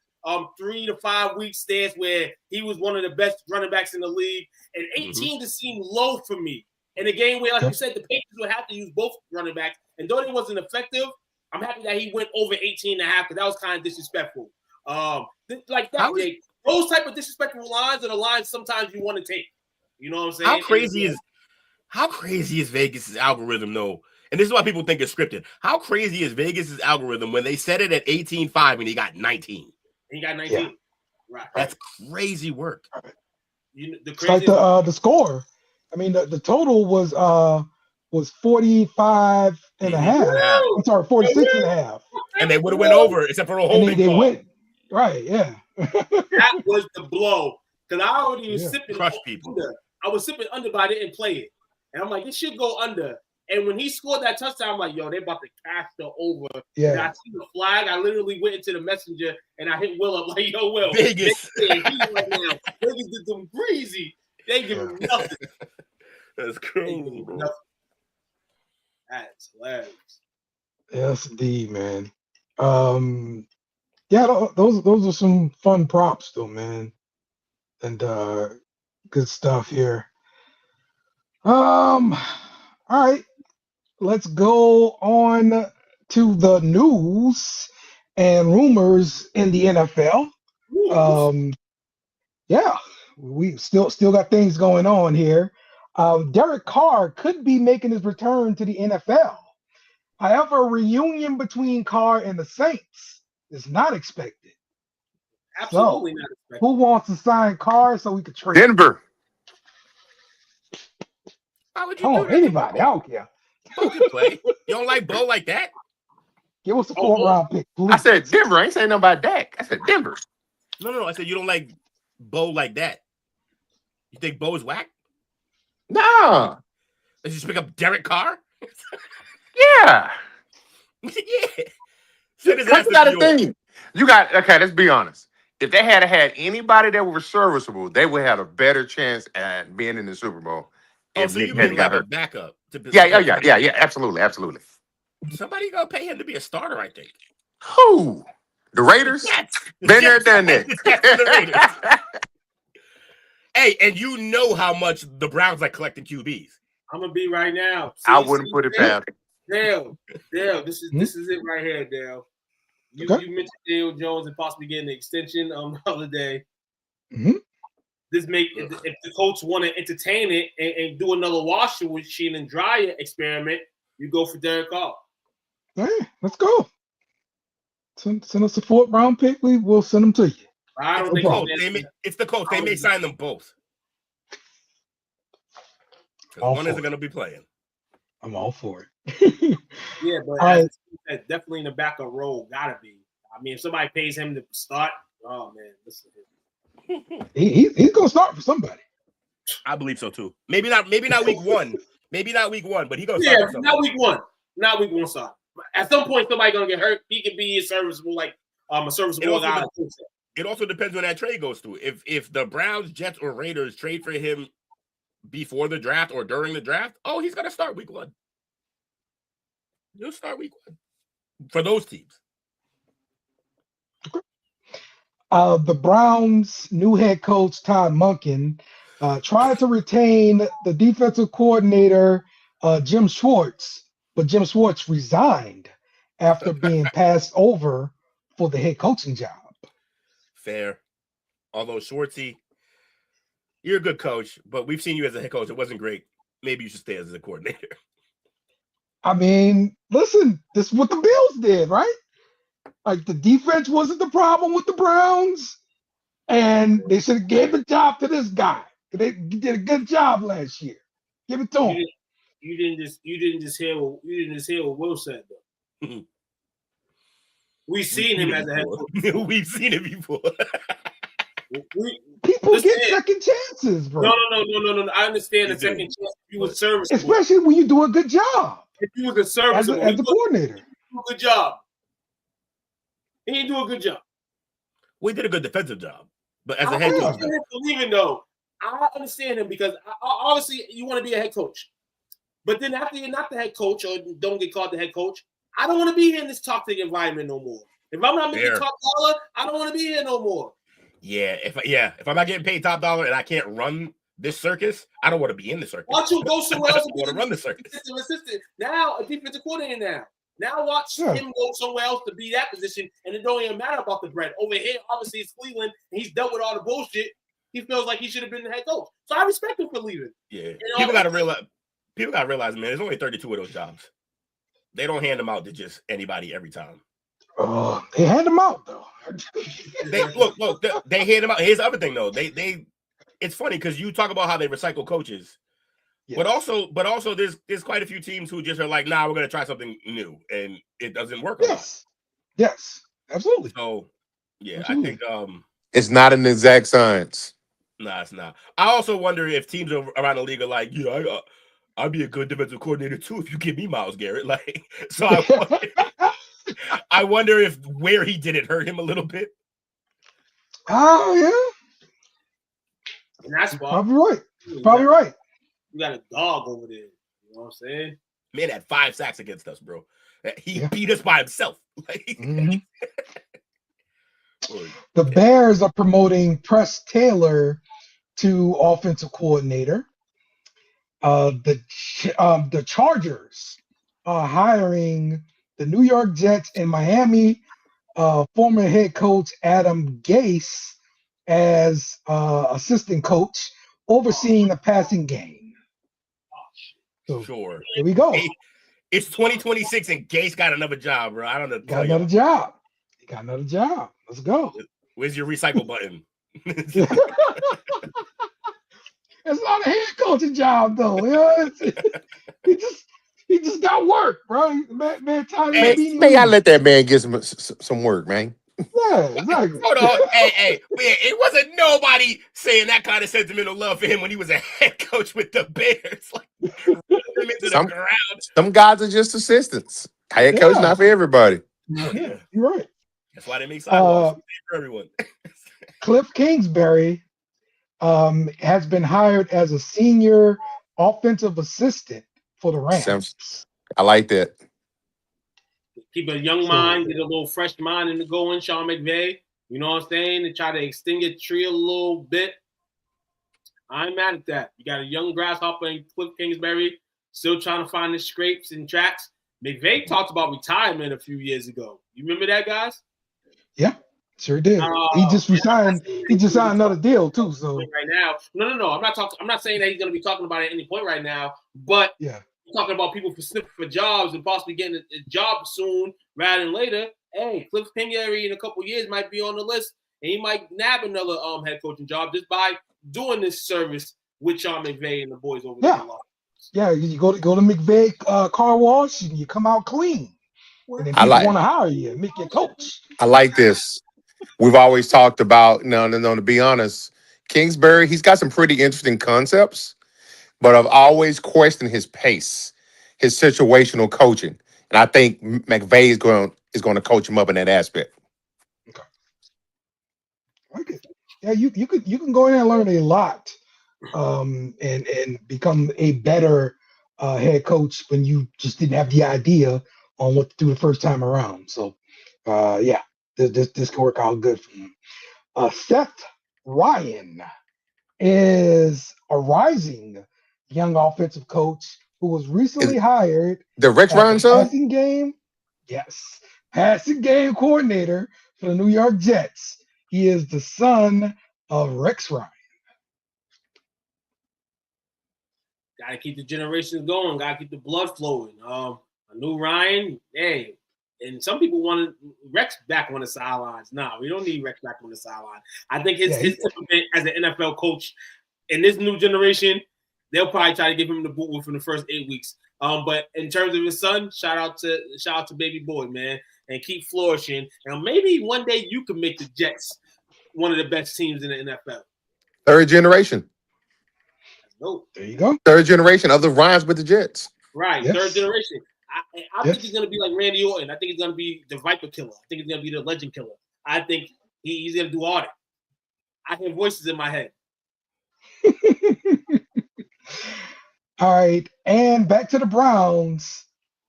3 to 5 week stance where he was one of the best running backs in the league. And 18 just seemed low for me. In a game where, like you said, the Patriots would have to use both running backs. And though it wasn't effective, I'm happy that he went over 18.5 because that was kind of disrespectful. Like that, Jake. Those type of disrespectful lines are the lines sometimes you want to take. You know what I'm saying? How crazy is Vegas' algorithm, though? And this is why people think it's scripted. How crazy is Vegas' algorithm when they set it at 18.5 and he got 19? He got 19. Yeah. Right. That's crazy work. You know, It's like the score. I mean, the total was 45 and a half. I'm sorry, 46 and a half. And they would have went over except for a holding they call. went right, yeah. That was the blow. Because I already was sipping people. I was sipping under, but I didn't play it. And I'm like, this should go under. And when he scored that touchdown, I'm like, yo, they about to cash the over. Yeah. And I see the flag. I literally went into the messenger and I hit Will up like, yo, Will. Vegas. Right now. Vegas did them breezy. They give him nothing. That's crazy, bro. That's hilarious. Yes, indeed, man. Yeah, those are some fun props, though, man, and good stuff here. All right, let's go on to the news and rumors in the NFL. Yeah, we still got things going on here. Derek Carr could be making his return to the NFL. However, a reunion between Carr and the Saints is not expected. Absolutely not expected. Who wants to sign Carr so we could trade? Denver. How would you do that? Anybody. I don't care. Bo can play. You don't like Bo like that? Give us a 4th round pick, please. I said Denver. I ain't saying nothing about Dak. I said Denver. No. I said you don't like Bo like that. You think Bo is whack? No. Let's just pick up Derek Carr? Yeah. Yeah. That's not a thing. You got, okay, let's be honest. If they had anybody that was serviceable, they would have a better chance at being in the Super Bowl. Oh, so you mean like a backup? Yeah, absolutely. Somebody gonna pay him to be a starter, I think. Who? The Raiders? Been there, done that. Hey, and you know how much the Browns like collecting QBs. I'm gonna be right now. I wouldn't put it past. Dale, this is it right here, Dale. You mentioned Dale Jones and possibly getting an extension on the other day. This if the coach want to entertain it and do another washing machine and dryer experiment, you go for Derek Carr. Hey, let's go. Send us a 4th round pick. We'll send them to you. I don't think it's the coach. They may sign them both. One isn't going to be playing. I'm all for it. Yeah, but definitely in the back of row, gotta be. I mean, if somebody pays him to start, oh man, listen. He's gonna start for somebody. I believe so too. Maybe not week 1. Maybe not week 1, but he gonna start. Yeah, not week 1. Not week 1 start. At some point, somebody gonna get hurt. He can be a serviceable guy. It also depends when that trade goes through. If the Browns, Jets, or Raiders trade for him before the draft or during the draft, he's gonna start week 1. He'll start week 1 for those teams. The Browns' new head coach Todd Monken tried to retain the defensive coordinator Jim Schwartz, but Jim Schwartz resigned after being passed over for the head coaching job. Fair. Although Schwartzy, you're a good coach, but we've seen you as a head coach. It wasn't great. Maybe you should stay as a coordinator. I mean, listen, this is what the Bills did, right? Like, the defense wasn't the problem with the Browns, and they should have gave the job to this guy. They did a good job last year. Give it to him. You didn't just hear what Will said though. We've seen him as a head coach. We've seen it before. People get second chances, bro. No. I understand the second chance if you were serviceable. Especially when you do a good job. If you was a serviceable. As a coordinator. Do a good job. He didn't do a good job. We did a good defensive job. But as a head coach. Even though I understand him because obviously you want to be a head coach. But then after you're not the head coach or don't get called the head coach, I don't want to be here in this toxic environment no more. If I'm not making top dollar, I don't want to be here no more. Yeah, if I'm not getting paid top dollar and I can't run this circus, I don't want to be in the circus. Why don't you go somewhere else and want to run the circus? Assistant. Now a defensive coordinator Now watch him go somewhere else to be that position, and it don't even matter about the bread. Over here, obviously, it's Cleveland, and he's dealt with all the bullshit. He feels like he should have been the head coach. So I respect him for leaving. Yeah. People got to realize, man, there's only 32 of those jobs. They don't hand them out to just anybody every time. Oh, they hand them out, though. They hand them out. Here's the other thing, though. It's funny because you talk about how they recycle coaches. Yeah. But also there's quite a few teams who just are like, nah, we're gonna try something new, and it doesn't work. Yes, absolutely. So yeah, absolutely. I think it's not an exact science. Nah, it's not. I also wonder if teams around the league are like, yeah, I'd be a good defensive coordinator too if you give me Myles Garrett. Like, so I wonder if where he did it hurt him a little bit. Oh yeah, and that's why probably right. Probably right. You got a dog over there. You know what I'm saying? Man had 5 sacks against us, bro. He beat us by himself. The Bears are promoting Press Taylor to offensive coordinator. The Chargers are hiring the New York Jets and Miami former head coach Adam Gase as assistant coach, overseeing the passing game. So, sure. Here we go. It's 2026 and Gase got another job, bro. I don't know. Got another job. He got another job. Let's go. Where's your recycle button? It's not a head coaching job, though. You know, he just got work, bro. Man, may I let that man get some work, man? Yeah, exactly. Hold on. Hey, it wasn't nobody saying that kind of sentimental love for him when he was a head coach with the Bears. Like, some guys are just assistants. Head coach not for everybody. Yeah, you're right. That's why they make sidewalks for everyone. Kliff Kingsbury has been hired as a senior offensive assistant for the Rams. I like that. Keep a young mind, get a little fresh mind in the going, Sean McVay. You know what I'm saying? And try to extend your tree a little bit. I ain't mad at that. You got a young grasshopper in Kliff Kingsbury, still trying to find the scrapes and tracks. McVay talked about retirement a few years ago. You remember that, guys? Yeah, sure did. He just resigned. He just signed another deal too. So right now, no. I'm not saying that he's going to be talking about it at any point right now. But yeah. Talking about people for sniffing for jobs and possibly getting a job soon rather than later. Hey, Kliff Kingsbury in a couple of years might be on the list, and he might nab another head coaching job just by doing this service with Sean McVay and the boys over there. Yeah, you go to McVay car wash and you come out clean. And then people want to hire you and make you coach. I like this. We've always talked about no. To be honest, Kingsbury, he's got some pretty interesting concepts. But I've always questioned his pace, his situational coaching, and I think McVay is going to coach him up in that aspect. Okay, okay. Yeah, you can go in and learn a lot, and become a better head coach when you just didn't have the idea on what to do the first time around. So, yeah, this can work out good for him. Seth Ryan is a rising young offensive coach who was recently hired. The Rex Ryan son? Passing game coordinator for the New York Jets. He is the son of Rex Ryan. Gotta keep the generations going. Gotta keep the blood flowing. A new Ryan, hey, and some people wanted Rex back on the sidelines. Nah, we don't need Rex back on the sideline. I think his temperament as an NFL coach in this new generation, they'll probably try to give him the boot within the first 8 weeks. But in terms of his son, shout out to baby boy, man. and keep flourishing. And maybe one day you can make the Jets one of the best teams in the NFL. Third generation. Nope. There you go. Third generation of the Ryans with the Jets. Right, Yes. third generation. I Yes. think he's going to be like Randy Orton. I think he's going to be the Viper Killer. I think he's going to be the Legend Killer. I think he's going to do all that. I hear voices in my head. All right, and back to the Browns.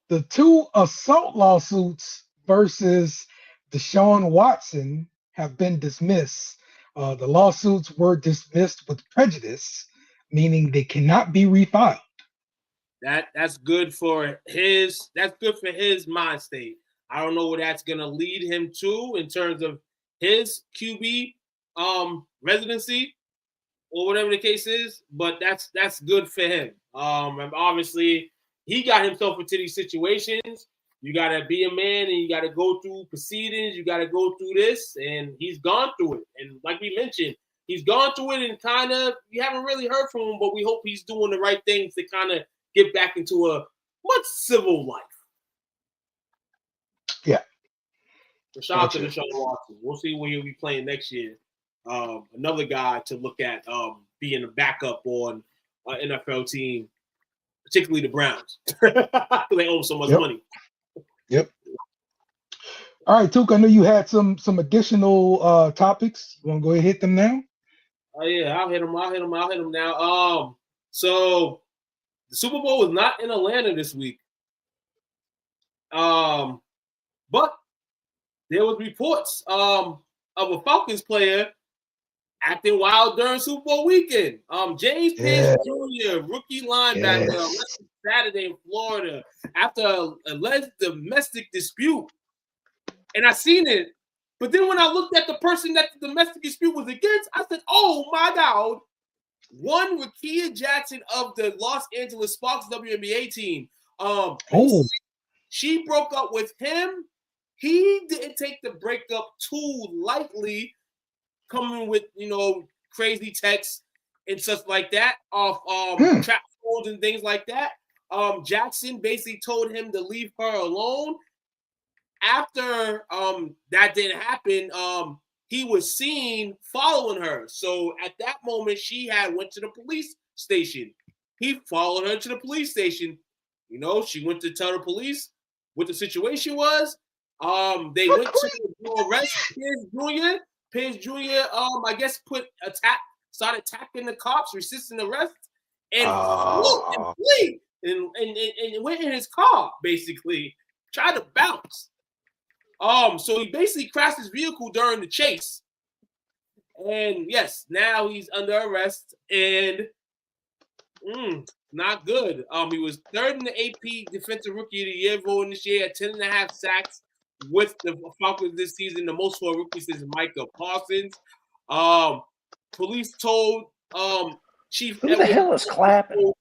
The 2 assault lawsuits versus Deshaun Watson have been dismissed. The lawsuits were dismissed with prejudice, meaning they cannot be refiled. That's good for his mind state. I don't know where that's gonna lead him to in terms of his QB residency or whatever the case is, but that's good for him. And obviously he got himself into these situations. You gotta be a man and you gotta go through proceedings, you gotta go through this, and he's gone through it. And like we mentioned, he's gone through it and kind of we haven't really heard from him, but we hope he's doing the right things to kind of get back into a much civil life. Yeah. So shout out to Deshaun Watson. We'll see where he'll be playing next year. Another guy to look at being a backup on an NFL team, particularly the Browns. They owe so much money. Yep. All right, Took, I know you had some additional topics. You want to go ahead and hit them now? Oh, yeah, I'll hit them now. So the Super Bowl was not in Atlanta this week. But there was reports of a Falcons player acting wild during Super Bowl weekend. James Pierce Jr., rookie linebacker, arrested Saturday in Florida after an alleged domestic dispute. And I seen it. But then when I looked at the person that the domestic dispute was against, I said, oh, my God. One, Rakia Jackson of the Los Angeles Sparks WNBA team. She broke up with him. He didn't take the breakup too lightly, coming with, crazy texts and stuff like that off trap phones and things like that. Jackson basically told him to leave her alone. After that didn't happen, he was seen following her. So at that moment, she went to the police station. He followed her to the police station. She went to tell the police what the situation was. They went to arrest Pierce Jr. I guess started attacking the cops, resisting arrest, and flee and went in his car, basically. Tried to bounce. So he basically crashed his vehicle during the chase. And yes, now he's under arrest and not good. He was third in the AP Defensive Rookie of the Year voting this year at 10.5 sacks with the Falcons this season, the most for a rookie since Micah Parsons. Police told Chief Who the hell is clapping?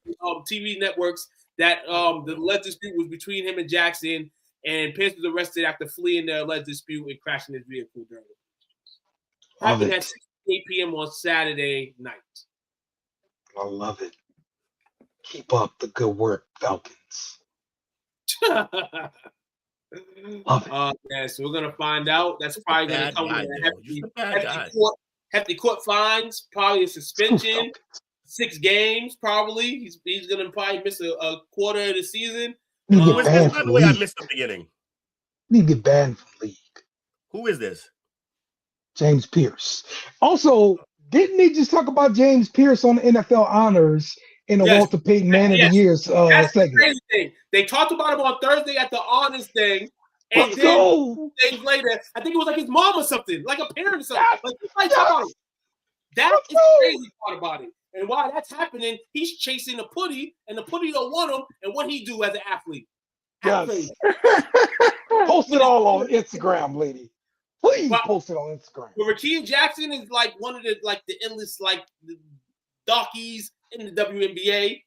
TV networks that the alleged dispute was between him and Jackson, and Pierce was arrested after fleeing the alleged dispute and crashing his vehicle during it. Happened at 6:08 p.m. on Saturday night. I love it. Keep up the good work, Falcons. Love it. Yeah, so we're gonna find out. That's probably gonna come with hefty court fines, probably a suspension, 6 games, probably. He's gonna probably miss a quarter of the season. By the way, I missed the beginning. Need to get banned from the league. Who is this? James Pierce. Also, didn't they just talk about James Pierce on the NFL Honors in the Walter Payton Man of the Year segment? That's the crazy thing. They talked about him on Thursday at the Honors thing. And then days later, I think it was like his mom or something, like a parent or something. That is the crazy part about it. And while that's happening, he's chasing the putty, and the putty don't want him. And what he do as an athlete? Yes. Post it all on Instagram, lady. Please post it on Instagram. But Rakia Jackson is like one of the endless the darkies in the WNBA.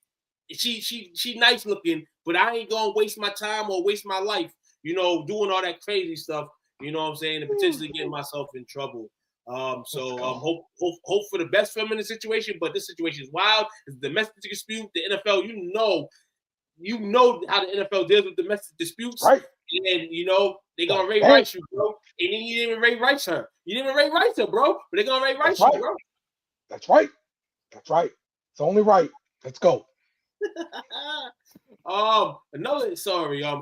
She nice looking, but I ain't gonna waste my time or waste my life, doing all that crazy stuff. You know what I'm saying, and potentially getting myself in trouble. Hope for the best for him in the situation, but this situation is wild. It's a domestic dispute. The NFL, you know how the NFL deals with domestic disputes. Right. And they're gonna Ray Hey, Rice you, bro. And then you didn't even Ray Rice her. You didn't even Ray Rice her, bro. But they're gonna Ray Rice right. you, bro. That's right. That's right. It's only right. Let's go.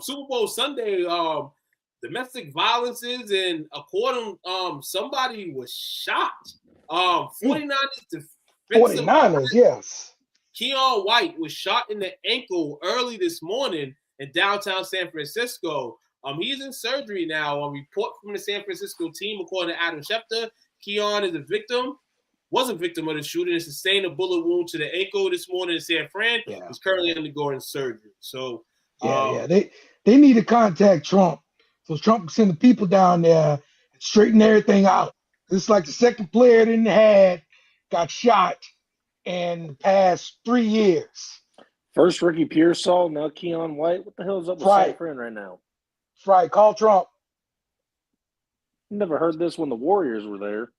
Super Bowl Sunday, domestic violences, and according somebody was shot. 49ers defensive 49ers, yes. Keon White was shot in the ankle early this morning in downtown San Francisco. He's in surgery now. A report from the San Francisco team, according to Adam Schefter, Keon is was a victim of the shooting and sustained a bullet wound to the ankle this morning in San Fran. Yeah. He's currently undergoing surgery. So They need to contact Trump so Trump can send the people down there and straighten everything out. This is like the second player they had got shot in the past 3 years. First Ricky Pearsall, now Keon White. What the hell is up with San Fran right now? That's right. Call Trump. Never heard this when the Warriors were there.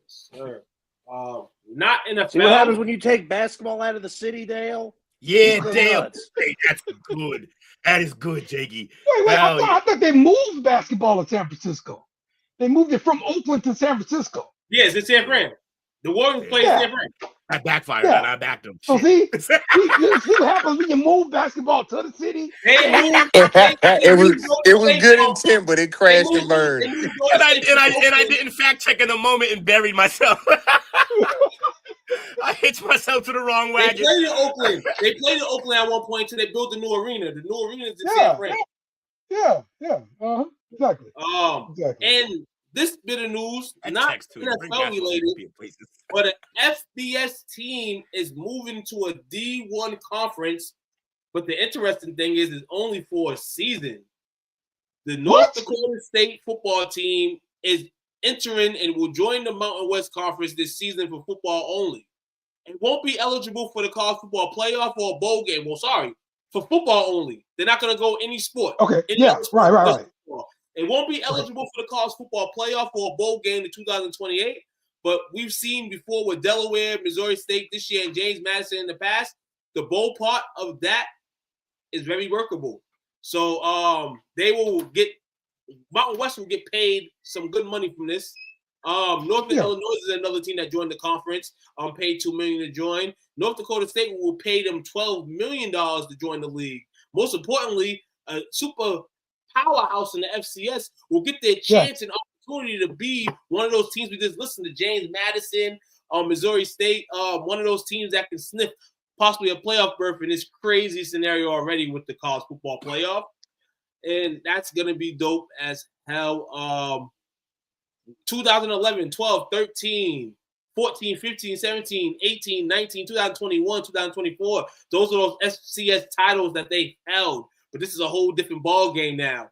Sir. Not NFL. See what happens when you take basketball out of the city, Dale? Yeah, Dale. Hey, that's good. That is good, Jakey. Wait, I thought they moved basketball to San Francisco. They moved it from Oakland to San Francisco. Yes, it's San Fran. The Warriors play in San Fran. I backfired and I backed them. So see what happens when you move basketball to the city? It was good intent, but it crashed and burned. And I didn't fact check in a moment and buried myself. I hitched myself to the wrong wagon. They played in Oakland. They played in Oakland at one point until they built the new arena. The new arena is in San Fran. Yeah. Exactly. And this bit of news, not NFL related, but an FBS team is moving to a D1 conference. But the interesting thing is, it's only for a season. The North Dakota State football team is entering and will join the Mountain West Conference this season for football only. It won't be eligible for the college football playoff or a bowl game. Well, sorry, for football only. They're not going to go any sport. Okay, right. It won't be eligible for the college football playoff or a bowl game in 2028. But we've seen before with Delaware, Missouri State this year, and James Madison in the past, the bowl part of that is very workable. So they will get Mountain West will get paid some good money from this. Northern Illinois is another team that joined the conference. Paid $2 million to join. North Dakota State will pay them $12 million to join the league. Most importantly, a super powerhouse in the FCS will get their chance and opportunity to be one of those teams. We just listened to James Madison, Missouri State, one of those teams that can sniff possibly a playoff berth in this crazy scenario already with the college football playoff. And that's going to be dope as hell. 2011, 12, 13, 14, 15, 17, 18, 19, 2021, 2024. Those are those FCS titles that they held. But this is a whole different ball game now.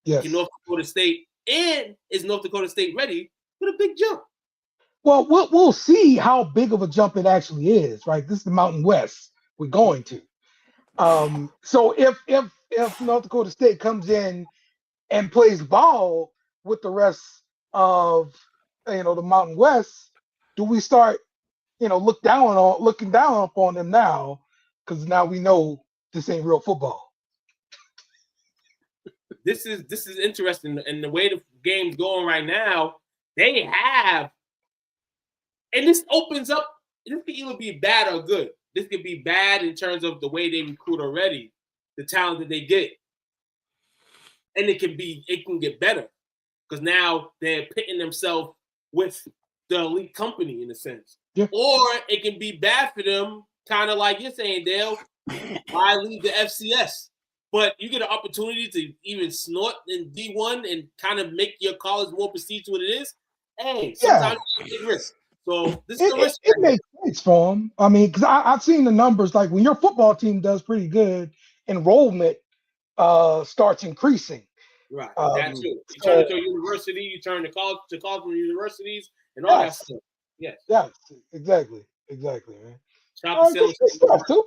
Yes. North Dakota State. And is North Dakota State ready for a big jump? Well, we'll see how big of a jump it actually is, right? This is the Mountain West we're going to. So if North Dakota State comes in and plays ball with the rest of the Mountain West, do we start looking down upon them now? Because now we know this ain't real football. This is interesting, and the way the game's going right now, they have, and this opens up. This could either be bad or good. This could be bad in terms of the way they recruit already, the talent that they get, and it can get better because now they're pitting themselves with the elite company in a sense. Yeah. Or it can be bad for them, kind of like you're saying, Dale. Why leave the FCS? But you get an opportunity to even snort in D1 and kind of make your college more prestige to what it is. Hey, sometimes you take risks. So this is a risk. It makes sense for them. I mean, because I've seen the numbers. Like when your football team does pretty good, enrollment starts increasing. Right. That's it. You turn into a university. You turn to college universities and all that stuff. Yes. Yes. Exactly, man. Stuff too.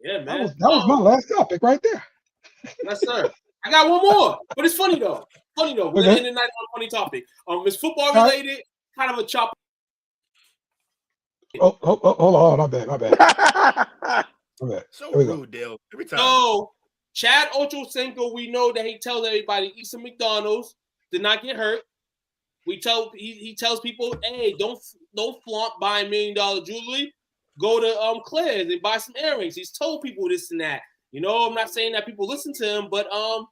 Yeah, man. That was my last topic right there. Yes, sir. I got one more, but it's funny though. We're gonna end the night on a funny topic. It's football related, kind of a chop. Oh, hold on, my bad. So rude, Dale. Every time. Chad Ochocinco, we know that he tells everybody eat some McDonald's, did not get hurt. He tells people, hey, don't flaunt buying $1 million jewelry. Go to Claire's and buy some earrings. He's told people this and that. You know, I'm not saying that people listen to him, but I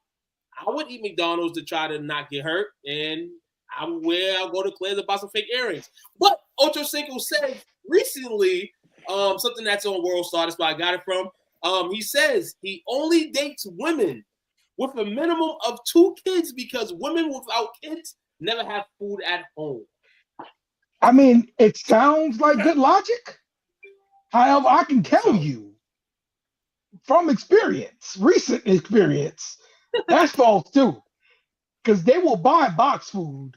would eat McDonald's to try to not get hurt, and I'll go to Claire's and buy some fake earrings. But Ochocinco said recently, something that's on World Star, that's where I got it from. He says he only dates women with a minimum of 2 kids because women without kids never have food at home. I mean, it sounds like good logic. However, I can tell you from experience, recent experience, that's false too. Because they will buy box food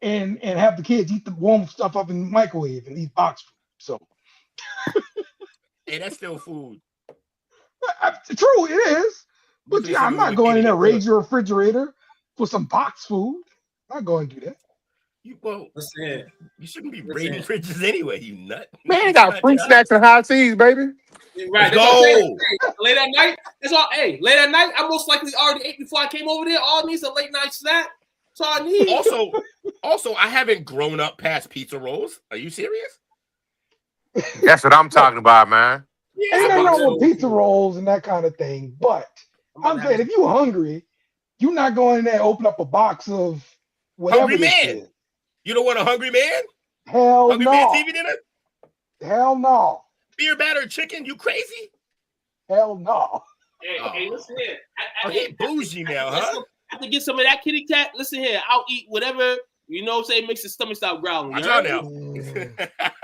and have the kids eat the warm stuff up in the microwave and eat box food. So, hey, that's still food. True, it is. But yeah, I'm not going in there raise your refrigerator for some box food. I'm not going to do that. You shouldn't be raiding fridges anyway, you nut. Man, you got free snacks and high teas, baby. Right. Go. Late at night. That's all. Hey, late at night, I most likely already ate before I came over there. All I need is a late night snack. That's all I need. Also, I haven't grown up past pizza rolls. Are you serious? That's what I'm talking about, man. Yeah, Ain't nothing wrong with pizza rolls and that kind of thing. But I'm saying, if you're hungry, you're not going in there and open up a box of whatever Hungry this man. is. You don't want a hungry man? Hell Hungry no. man TV dinner? Hell no. Beer battered chicken? You crazy? Hell no. Hey, listen here. He bougie now, huh? I have to get some of that kitty cat. Listen here. I'll eat whatever, makes the stomach stop growling. Watch out now.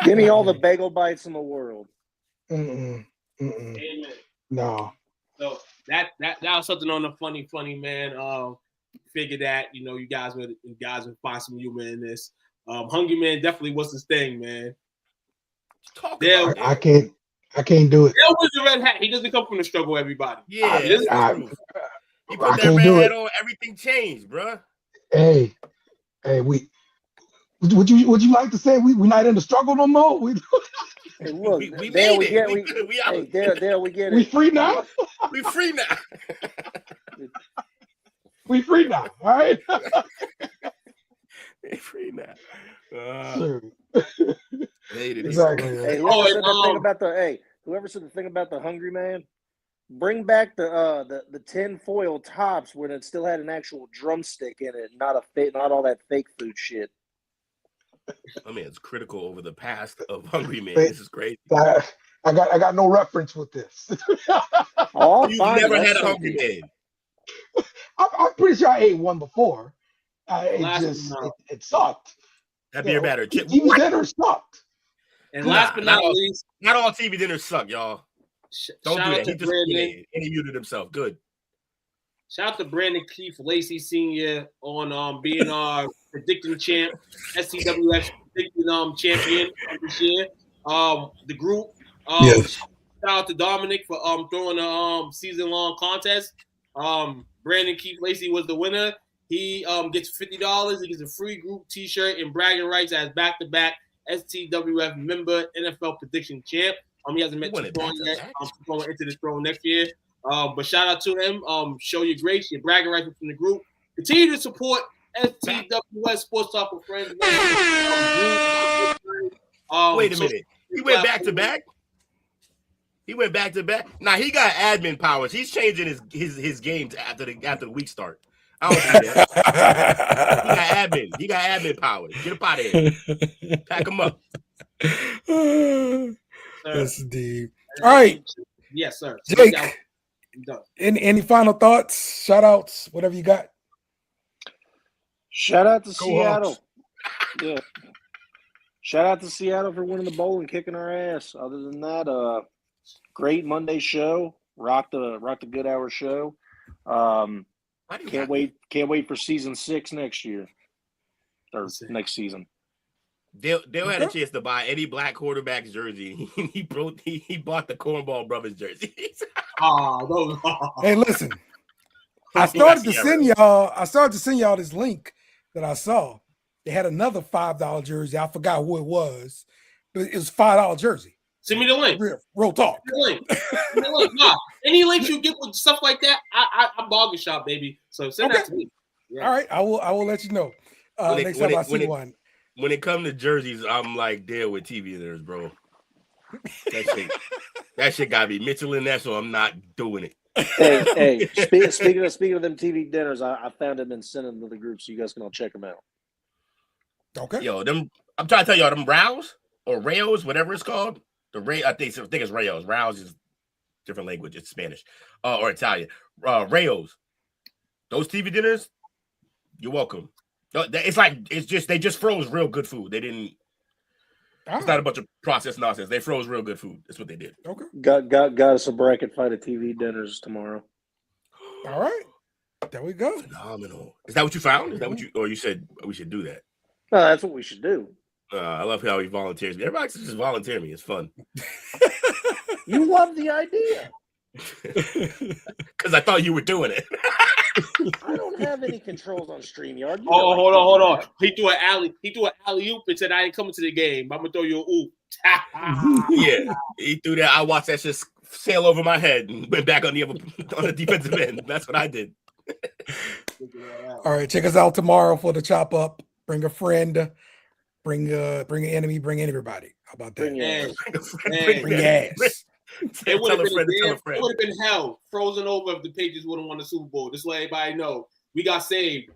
Give me all the bagel bites in the world. Amen. No. So that was something on the funny man. Figure that you guys would find some humor in this. Hungry man definitely was his thing, man. I can't do it. Dale was the red hat. He doesnn't come from the struggle, everybody. Yeah, he put that red hat on, everything changed, bro. Hey, would you like to say we're not in the struggle no more? Hey, look, we made it. We get it. We free now? We free now. We free now, all right? We free now. Exactly. Hey, whoever said the thing about the hungry man, bring back the tin foil tops when it still had an actual drumstick in it, not all that fake food shit. I mean, it's critical over the past of Hungry Man. This is crazy. I got no reference with this. You've never had a Hungry Man. I'm pretty sure I ate one before. It sucked. That beer batter chip. TV dinner sucked. And last but not least, not all TV dinners suck, y'all. Don't do that. He just he muted himself. Good. Shout out to Brandon Keith Lacey Sr. on being our predicting champ, STWF predicting champion this year. The group. Shout out to Dominic for throwing a season-long contest. Brandon Keith Lacey was the winner. He gets $50. He gets a free group T-shirt and bragging rights as back-to-back STWF member, NFL prediction champ. He hasn't met the throne yet. Going into the throne next year. But shout out to him. Show your grace, your bragging rights from the group. Continue to support STWS Sports Talk with Friends. Wait a minute. He went back-to-back? He went back-to-back? Nah, he got admin powers. He's changing his games after the week start. I don't do that. He got admin powers. Get up out of here. Pack him up. That's deep. All right. Yes, sir. Jake, any final thoughts, shout outs, whatever you got? Shout out to Seattle. Yeah. Shout out to Seattle for winning the bowl and kicking our ass. Other than that, great Monday show. Rock the good hour show. Can't wait for season 6 next year. Or next season. Dale had a chance to buy any black quarterback's jersey. He bought the Cornball Brothers jersey. Hey, listen. I started to send y'all this link that I saw. They had another $5 jersey. I forgot who it was, but it was $5 jersey. Send me the link. Real talk. Send me the link. Nah, any links you get with stuff like that, I bargain shop, baby. So send that to me. Yeah. All right, I will let you know. Next time I see one. When it comes to jerseys, I'm like there with TV dinners, bro. That shit gotta be Mitchell in that, so I'm not doing it. Hey, speaking of them TV dinners, I found them and sent them to the group so you guys can all check them out. Okay. Yo, I'm trying to tell y'all, them Rouse or Rayos, whatever it's called. I think it's Rayos. Rouse is different language. It's Spanish or Italian. Rayos. Those TV dinners, you're welcome. They just froze real good food. They didn't. It's not a bunch of processed nonsense. They froze real good food. That's what they did. Okay. Got us a bracket fight of TV dinners tomorrow. All right. There we go. Phenomenal. Is that what you found? Is that what you said we should do that? No, that's what we should do. I love how he volunteers. Everybody just volunteer me. It's fun. You love the idea. Because I thought you were doing it. I don't have any controls on StreamYard. Hold on. He threw an alley oop and said, "I ain't coming to the game. I'm gonna throw you an oop." Yeah, he threw that. I watched that shit sail over my head and went back on the defensive end. That's what I did. All right, check us out tomorrow for the chop up. Bring a friend, bring an enemy, bring everybody. How about that? Bring your ass. Bring your ass. It would have been hell frozen over if the Patriots would have won the Super Bowl. Just let everybody know we got saved.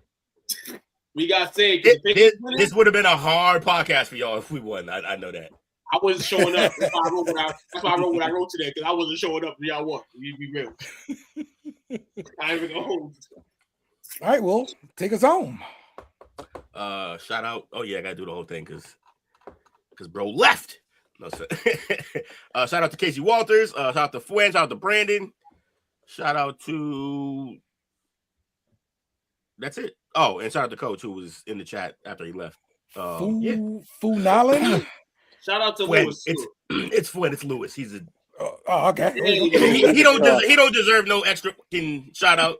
We got saved. This would have been a hard podcast for y'all if we won. I know that. I wasn't showing up. That's why I wrote what I wrote today, because I wasn't showing up for y'all won. You be real. I ain't even gonna hold. All right, well, take us home. Shout out. Oh yeah, I gotta do the whole thing because bro left. No, shout out to Casey Walters. Shout out to Fuen. Shout out to Brandon. Shout out to. That's it. Oh, and shout out to Coach who was in the chat after he left. Funalan. Shout out to Fuen. Lewis. It's Fuen. It's Lewis. He's a. Oh, okay. He don't deserve no extra fucking shout out.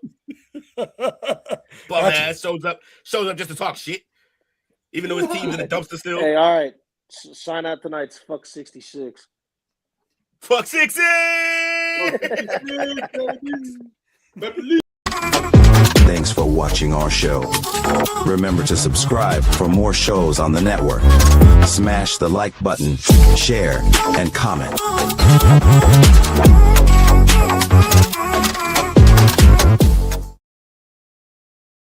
Bum ass shows up just to talk shit, even though his team's in the dumpster still. Hey, all right. Sign out tonight's fuck 66. Fuck 60. Thanks for watching our show. Remember to subscribe for more shows on the network. Smash the like button, share, and comment.